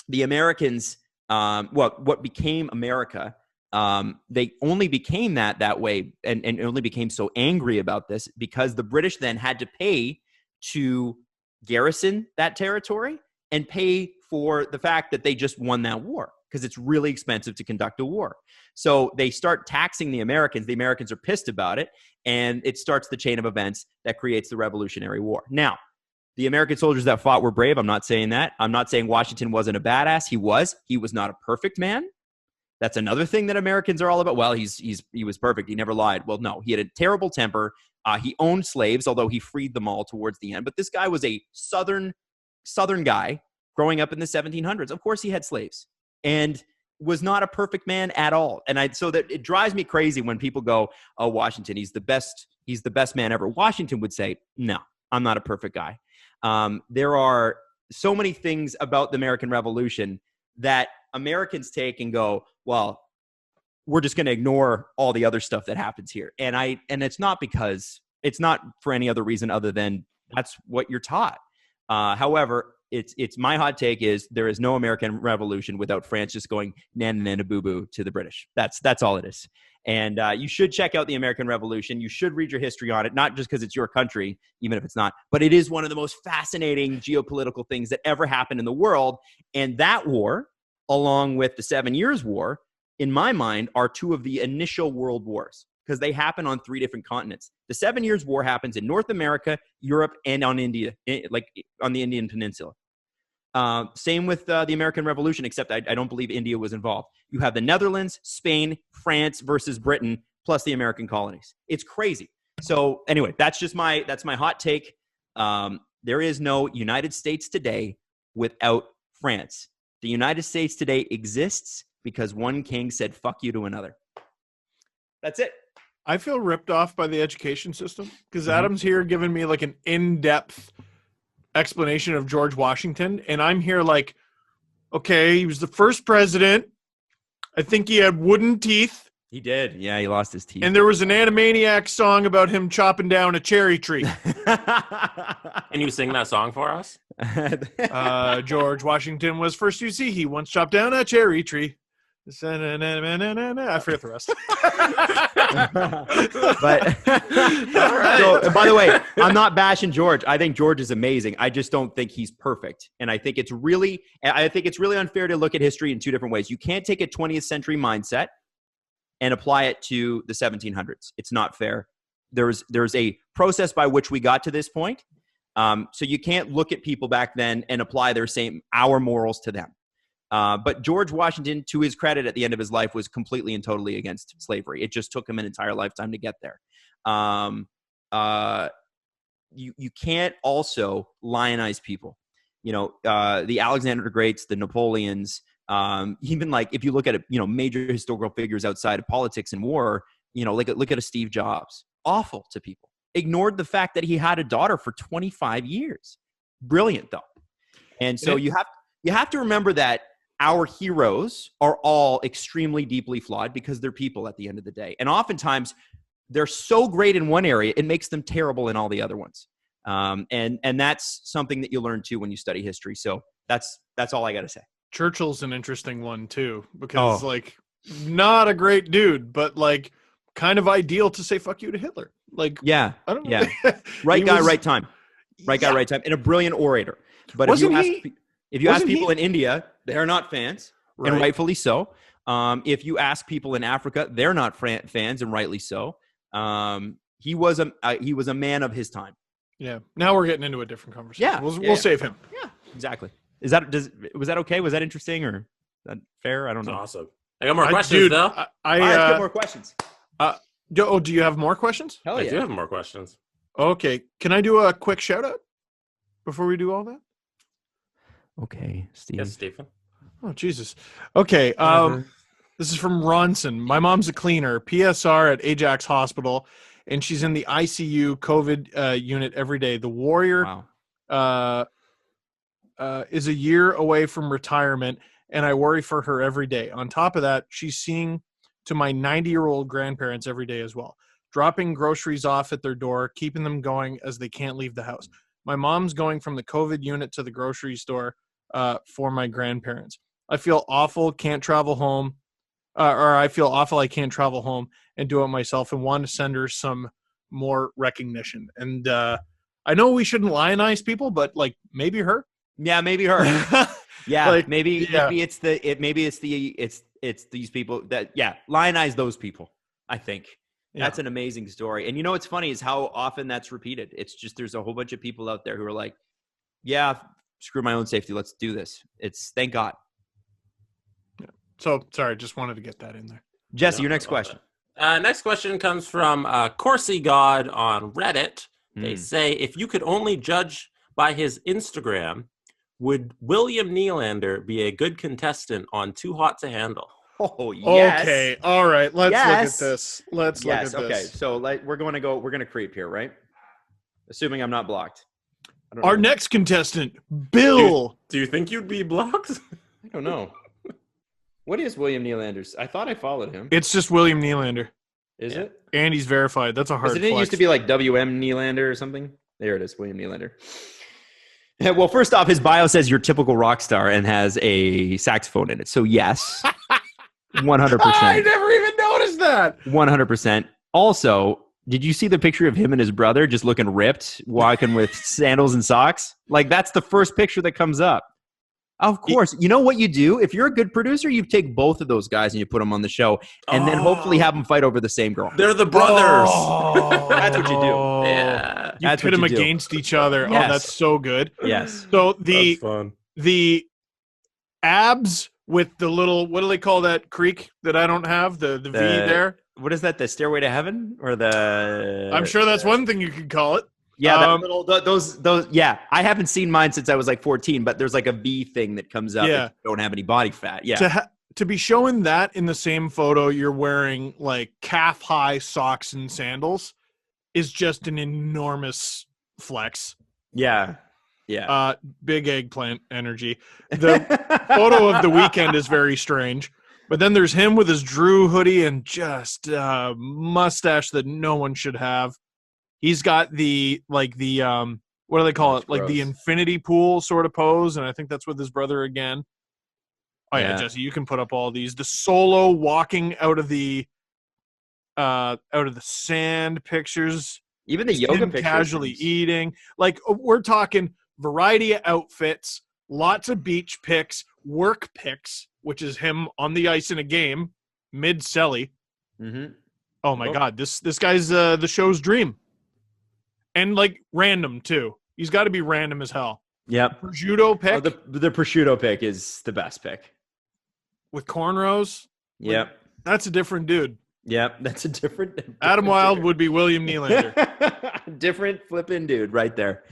the Americans, what became America, they only became that way and only became so angry about this because the British then had to pay to garrison that territory and pay for the fact that they just won that war, because it's really expensive to conduct a war. So they start taxing the Americans. The Americans are pissed about it, and it starts the chain of events that creates the Revolutionary War. Now, the American soldiers that fought were brave. I'm not saying that. I'm not saying Washington wasn't a badass. He was. He was not a perfect man. That's another thing that Americans are all about. Well, he was perfect. He never lied. Well, no, he had a terrible temper. He owned slaves, although he freed them all towards the end. But this guy was a southern guy growing up in the 1700s. Of course, he had slaves and was not a perfect man at all. And so that it drives me crazy when people go, "Oh, Washington, he's the best man ever." Washington would say, "No, I'm not a perfect guy." There are so many things about the American Revolution that Americans take and go, "Well, we're just going to ignore all the other stuff that happens here." And it's not for any other reason other than that's what you're taught. However, it's my hot take is there is no American Revolution without France just going nana boo boo to the British. That's all it is. And you should check out the American Revolution. You should read your history on it, not just because it's your country, even if it's not, but it is one of the most fascinating geopolitical things that ever happened in the world. And that war, along with the 7 Years' War, in my mind, are two of the initial world wars because they happen on 3 different continents. The 7 Years' War happens in North America, Europe, and on India, like on the Indian Peninsula. Same with the American Revolution, except I don't believe India was involved. You have the Netherlands, Spain, France versus Britain, plus the American colonies. It's crazy. So anyway, that's my hot take. There is no United States today without France. The United States today exists because one king said "fuck you" to another. That's it. I feel ripped off by the education system because Adam's here giving me like an in-depth explanation of George Washington, and I'm here like, okay, he was the first president. I think he had wooden teeth. He did. Yeah, he lost his teeth. And there was an Animaniacs song about him chopping down a cherry tree. Can you sing that song for us? George Washington was first you see. He once chopped down a cherry tree. I forget the rest. But so, by the way, I'm not bashing George. I think George is amazing. I just don't think he's perfect. And I think it's really unfair to look at history in 2 different ways. You can't take a 20th century mindset and apply it to the 1700s. It's not fair. There's a process by which we got to this point. So you can't look at people back then and apply our morals to them. But George Washington, to his credit, at the end of his life, was completely and totally against slavery. It just took him an entire lifetime to get there. You can't also lionize people. You know, the Alexander the Greats, the Napoleons, even like if you look at major historical figures outside of politics and war, look at a Steve Jobs. Awful to people. Ignored the fact that he had a daughter for 25 years. Brilliant though. And so you have to remember that our heroes are all extremely deeply flawed because they're people at the end of the day. And oftentimes they're so great in one area, it makes them terrible in all the other ones. And that's something that you learn too when you study history. So that's all I got to say. Churchill's an interesting one too, because not a great dude, but like kind of ideal to say "fuck you" to Hitler. Like, I don't know. Yeah. Right guy, right time. Right guy, right time. And a brilliant orator. But if you ask people in India, they're not fans, and rightfully so. If you ask people in Africa, they're not fans, and rightly so. he was a man of his time. Yeah. Now we're getting into a different conversation. Yeah. We'll save him. Yeah, exactly. Was that okay? Was that interesting or is that fair? I don't know. Awesome. I got more questions though. All right, let's get more questions. Do you have more questions? Hell I yeah. do have more questions. Okay. Can I do a quick shout out before we do all that? Okay, Steve. Yes, Stephen. Oh, Jesus. Okay. This is from Ronson. My mom's a cleaner, PSR at Ajax Hospital, and she's in the ICU COVID unit every day. The Warrior is a year away from retirement, and I worry for her every day. On top of that, she's seeing to my 90-year-old grandparents every day as well, dropping groceries off at their door, keeping them going as they can't leave the house. My mom's going from the COVID unit to the grocery store for my grandparents. I feel awful, can't travel home, or I feel awful I can't travel home and do it myself, and want to send her some more recognition. And I know we shouldn't lionize people, but like maybe her. Yeah, maybe her. Yeah, Like, maybe it's these people that lionize those people. I think that's an amazing story. And you know what's funny is how often that's repeated. It's just there's a whole bunch of people out there who are like, yeah, screw my own safety, let's do this. It's thank God. So sorry, just wanted to get that in there. Jesse, your next question. Next question comes from Corsi God on Reddit. They say, if you could only judge by his Instagram, would William Nylander be a good contestant on Too Hot to Handle? Oh, yes. Okay, all right. Let's look at this. Let's look at this. Okay, so we're gonna creep here, right? Assuming I'm not blocked. Our next contestant, Bill. Do you think you'd be blocked? I don't know. What is William Nylander's? I thought I followed him. It's just William Nylander. Is it? And he's verified. That's a hard Didn't it used to be like WM Nylander or something? There it is, William Nylander. Yeah, well, first off, his bio says you're typical rock star and has a saxophone in it. So yes, 100%. I never even noticed that. 100%. Also, did you see the picture of him and his brother just looking ripped, walking with sandals and socks? Like, that's the first picture that comes up. Of course. You know what you do? If you're a good producer, you take both of those guys and you put them on the show and then hopefully have them fight over the same girl. They're the brothers. Oh, that's what you do. Yeah. You pit them against each other. Yes. Oh, that's so good. Yes. So That's fun. the abs with the little, what do they call that creek that I don't have? The V there? What is that? The Stairway to Heaven? Or the... I'm sure that's one thing you could call it. Yeah, that little those. Yeah, I haven't seen mine since I was like 14, but there's like a V thing that comes up. Yeah. If you don't have any body fat. Yeah. To be showing that in the same photo, you're wearing like calf high socks and sandals is just an enormous flex. Yeah. Yeah. Big eggplant energy. The photo of the weekend is very strange. But then there's him with his Drew hoodie and just mustache that no one should have. He's got the what do they call it? Like gross. the infinity pool sort of pose, and I think that's with his brother again. Oh yeah, Jesse, you can put up all these. The solo walking out of the sand pictures. Even the yoga pictures. Casually eating. Like we're talking variety of outfits, lots of beach pics, work pics, which is him on the ice in a game, mid-celly. Mm-hmm. Oh my God, this guy's the show's dream. And like random too. He's got to be random as hell. Yep. Prosciutto pick. The prosciutto pick is the best pick. With cornrows. Yep. Like, that's a different dude. Yep. That's a different Adam Wilde would be William Nylander. Different flipping dude right there.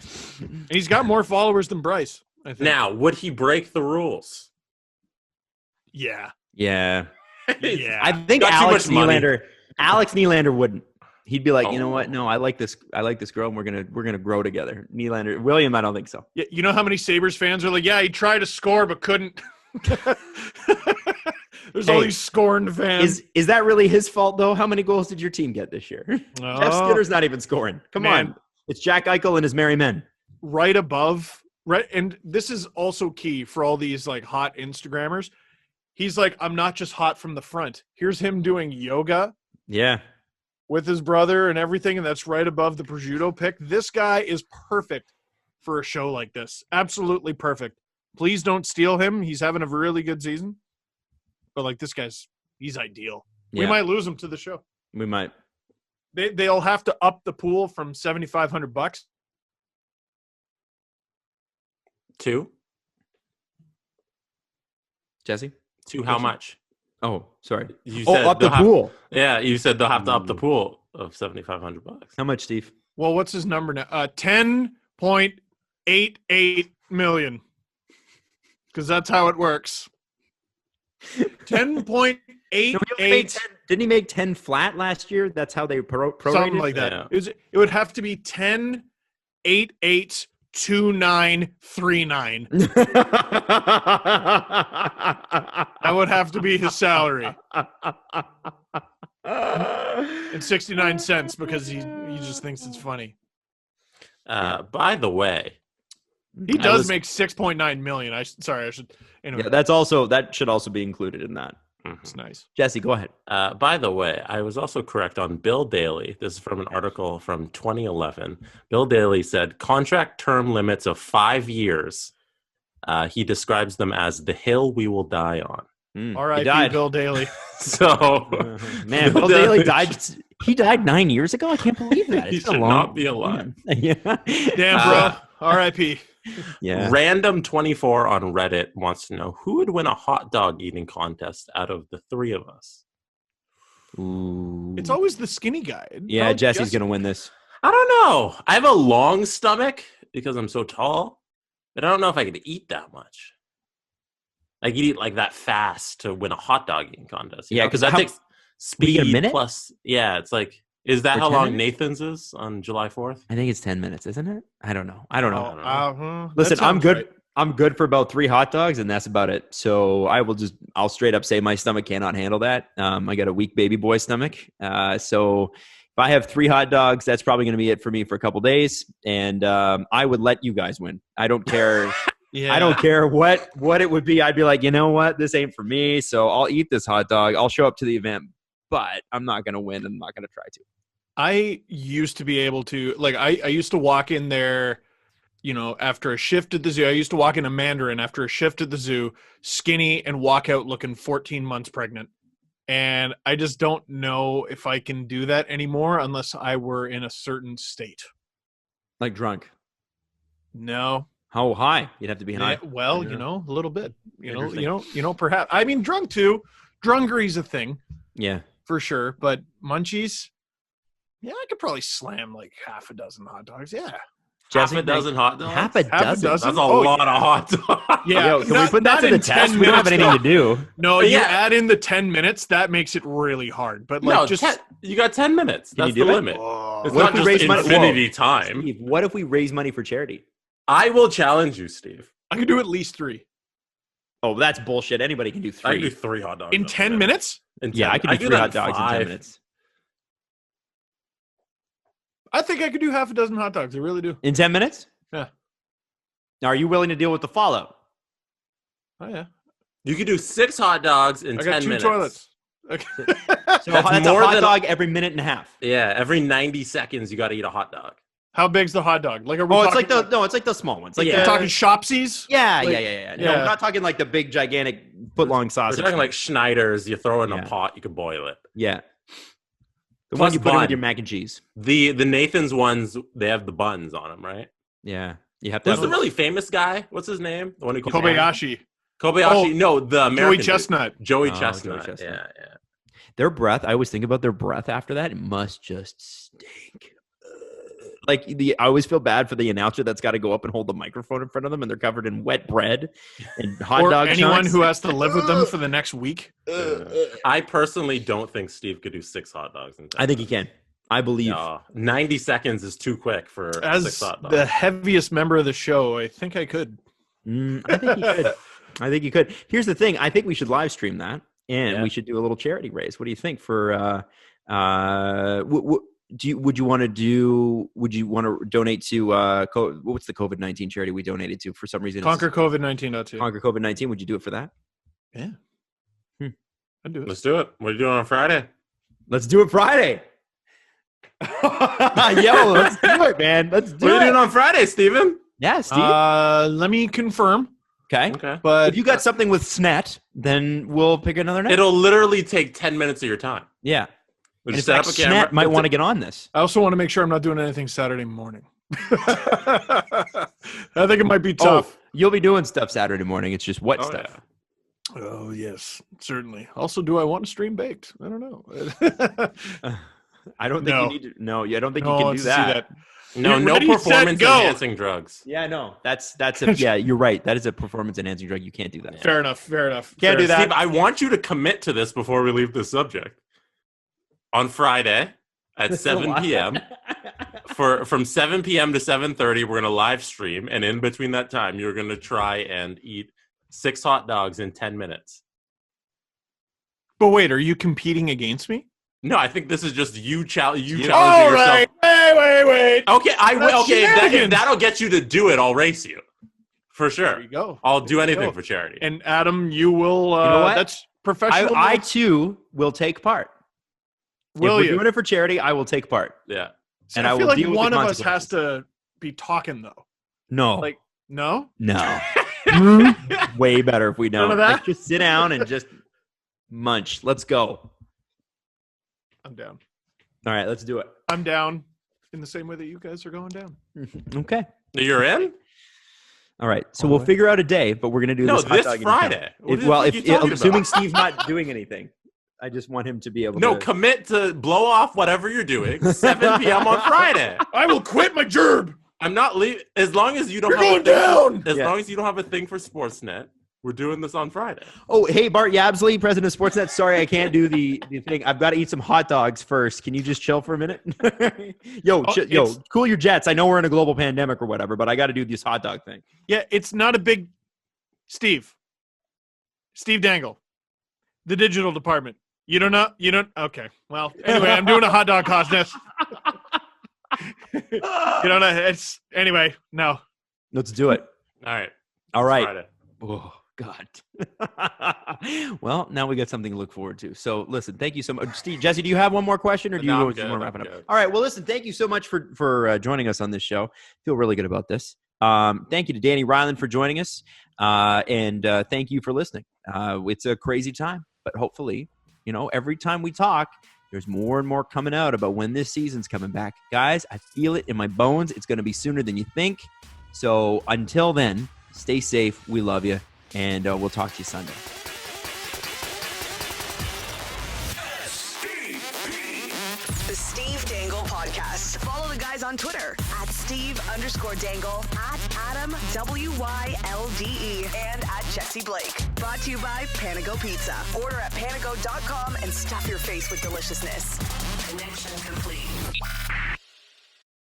And he's got more followers than Bryce, I think. Now, would he break the rules? Yeah. Yeah. Yeah. I think Got too Alex much money. Nylander wouldn't. He'd be like, you know what? No, I like this girl, and we're gonna grow together. William, I don't think so. Yeah, you know how many Sabres fans are like, yeah, he tried to score but couldn't. There's all these scorned fans. Is that really his fault though? How many goals did your team get this year? Jeff Skinner's not even scoring. Come on, it's Jack Eichel and his merry men. Right above, right, and this is also key for all these like hot Instagrammers. He's like, I'm not just hot from the front. Here's him doing yoga. Yeah. With his brother and everything, and that's right above the prosciutto pick. This guy is perfect for a show like this. Absolutely perfect. Please don't steal him. He's having a really good season. But like this he's ideal. Yeah. We might lose him to the show. We might. they'll have to up the pool from $7,500. 2? Jesse? 2 how much? Oh, sorry. You Oh, said up the they'll have- pool. Yeah, you said they'll have to up the pool of $7,500. How much, Steve? Well, what's his number now? 10.88 million. Because that's how it works. 10.88. Didn't he make 10 flat last year? That's how they prorated? Something like that. Yeah. It would have to be 10.882939. That would have to be his salary. And 69 cents because he just thinks it's funny. By the way, He does make 6.9 million. I should. Anyway, Yeah, that should also be included in that. it's nice. Jesse, go ahead. by the way, I was also correct on Bill Daly. This is from an article from 2011. Bill Daly said contract term limits of 5 years. He describes them as the hill we will die on. All right, he died. Bill Daly. So, Man, Bill Daly died. He died 9 years ago. I can't believe that. he It's been should a long not be alive. Yeah. Damn, bro. R.I.P. Yeah. Random24 on Reddit wants to know who would win a hot dog eating contest out of the 3 of us. Ooh. It's always the skinny guy. Yeah, Jesse's gonna win this. I don't know. I have a long stomach because I'm so tall, but I don't know if I could eat that much. I could eat like that fast to win a hot dog eating contest. Yeah, because 'cause that takes do speed you get a minute? plus. Yeah, it's like, is that For how 10 long minutes? Nathan's is on July 4th? I think it's 10 minutes, isn't it? I don't know. That Listen, I'm sounds good. right. I'm good for about 3 hot dogs, and that's about it. So I'll straight up say my stomach cannot handle that. I got a weak baby boy stomach. So if I have 3 hot dogs, that's probably going to be it for me for a couple days. And I would let you guys win. I don't care. Yeah. I don't care what it would be. I'd be like, you know what? This ain't for me. So I'll eat this hot dog. I'll show up to the event, but I'm not going to win, and I'm not going to try to. I used to be able to, like, I used to walk in there, after a shift at the zoo. I used to walk in a Mandarin after a shift at the zoo, skinny, and walk out looking 14 months pregnant. And I just don't know if I can do that anymore unless I were in a certain state. Like drunk. No. How high? You'd have to be high. Yeah, well, a little bit. Perhaps. I mean, drunk too. Drunkery's a thing Yeah. for sure. But munchies, yeah, I could probably slam like half a dozen hot dogs. Yeah. Half a dozen hot dogs? Half a dozen. That's a lot of hot dogs. Yeah. Yo, can we put that to the test? We don't have anything to do. No, But you yeah. add in the 10 minutes, that makes it really hard. But like, No, just you got 10 minutes. Can That's you the do it? limit. It's What not if we just raise money- infinity Whoa. time. Steve, what if we raise money for charity? I will challenge you, Steve. I could do at least 3 Oh, that's bullshit. Anybody can do 3. I can do 3 hot dogs in 10 minutes. Yeah, I can do 3 that hot in dogs in 10 5. minutes. I think I could do half a dozen hot dogs. I really do. In 10 minutes? Yeah. Now, are you willing to deal with the fallout? Oh yeah. You could do 6 hot dogs in I 10 got 2 minutes. toilets. Okay. So That's that's more a hot than- dog every minute and a half. Yeah, every 90 seconds you got to eat a hot dog. How big's the hot dog? Like, are we Oh, it's talking, like the small ones. Like Yeah. we're the, talking Shopsies? yeah, like- yeah. No, yeah. we're not talking like the big, gigantic, foot-long We're sausage. talking like Schneider's. You throw it in Yeah. a pot, you can boil it. yeah. The Plus one you put in bun. with your mac and cheese. The Nathan's ones, they have the buns on them, right? Yeah. You have to Who's have the really famous guy? What's his name? The one who keeps Kobayashi. Kobayashi. Oh, No, the American Joey dude. Chestnut. Joey Oh, Chestnut. Joey Chestnut. Yeah. Their breath, I always think about their breath after that. It must just stink. I always feel bad for the announcer that's got to go up and hold the microphone in front of them, and they're covered in wet bread and hot Or dog anyone chunks. who has to live with them for the next week. I personally don't think Steve could do 6 hot dogs. In 10 I think he minutes. can. I believe. No, 90 seconds is too quick for 6 As hot dogs. the heaviest member of the show, I think I could. I think he could. I think he could. Here's the thing. I think we should live stream that, and we should do a little charity raise. What do you think? For would you want to donate to what's the COVID-19 charity we donated to for some reason? Conquer COVID-19.2. Conquer COVID-19. Would you do it for that? Yeah. I'd do it. Let's do it. What are you doing on Friday? Let's do it Friday. Yo, let's do it, man. Let's do What are you it. doing on Friday, Steven? Yeah, Steve. Let me confirm. Okay. Okay. But If you got something with Snet, then we'll pick another night. It'll literally take 10 minutes of your time. Yeah. We And in just set fact, up a camera. Snett might want to get on this. I also want to make sure I'm not doing anything Saturday morning. I think it might be tough. You'll be doing stuff Saturday morning. It's just what Oh, stuff? yeah. Oh, yes, certainly. Also, do I want to stream baked? I don't know. I don't think No. you need to. No, I don't think No you one can wants do to see that. No, no Ready, set, performance go. enhancing drugs. Yeah, no, that's a yeah. You're right. That is a performance enhancing drug. You can't do that. Fair enough. Can't do that. Steve, I want you to commit to this before we leave the subject. On Friday at 7 p.m. from 7 p.m. to 7:30, we're gonna live stream, and in between that time, you're gonna try and eat 6 hot dogs in 10 minutes. But wait, are you competing against me? No, I think this is just you challenging All yourself. right. Wait. Okay, I will. That's Okay, shenanigans. that'll get you to do it. I'll race you for There sure. you go. I'll do There you anything go. for charity. And Adam, you will. You know what? That's professional. I too will take part. Will if we're you? doing it for charity, I will take part. Yeah. See, and I I will feel like deal with the one of us has consequences. to be talking though. No, Like, no. no. Way better if we don't. None of that? Like, just sit down and just munch. Let's go. I'm down. All right, let's do it. I'm down in the same way that you guys are going down. Okay. You're in? All right. So All we'll right. figure out a day, but we're gonna do No, this hot this dog eating Friday. challenge. What If, well, are if you talking assuming about? Steve's not doing anything, I just want him to be able No, to. commit to blow off whatever you're doing. 7 p.m. on Friday. I will quit my gerb. I'm not leaving as long as you don't You're have going a thing, down. As Yeah. long as you don't have a thing for Sportsnet, we're doing this on Friday. Oh, hey, Bart Yabsley, president of Sportsnet. Sorry, I can't do the thing. I've got to eat some hot dogs first. Can you just chill for a minute? Yo, it's- cool your jets. I know we're in a global pandemic or whatever, but I got to do this hot dog thing. Yeah, it's not a big. Steve Dangle, the digital department. You don't know. You don't. Okay. Well, anyway, I'm doing a hot dog contest. You don't know. It's anyway. No. Let's do it. All right. All right. Friday. Oh, God. Well, now we got something to look forward to. So, listen, thank you so much. Steve, Jesse, do you have one more question or do you No, I'm just good, want to I'm wrap it up? good. All right. Well, listen, thank you so much for joining us on this show. Feel really good about this. Thank you to Danny Ryland for joining us. And thank you for listening. It's a crazy time, but hopefully, every time we talk, there's more and more coming out about when this season's coming back. Guys, I feel it in my bones. It's going to be sooner than you think. So until then, stay safe. We love you. And we'll talk to you Sunday. The Steve Dangle Podcast. Follow the guys on Twitter at Steve_Dangle, at AdamWYLDE, and at Jesse Blake. Brought to you by Pantego Pizza. Order at Pantego.com and stuff your face with deliciousness. Connection complete.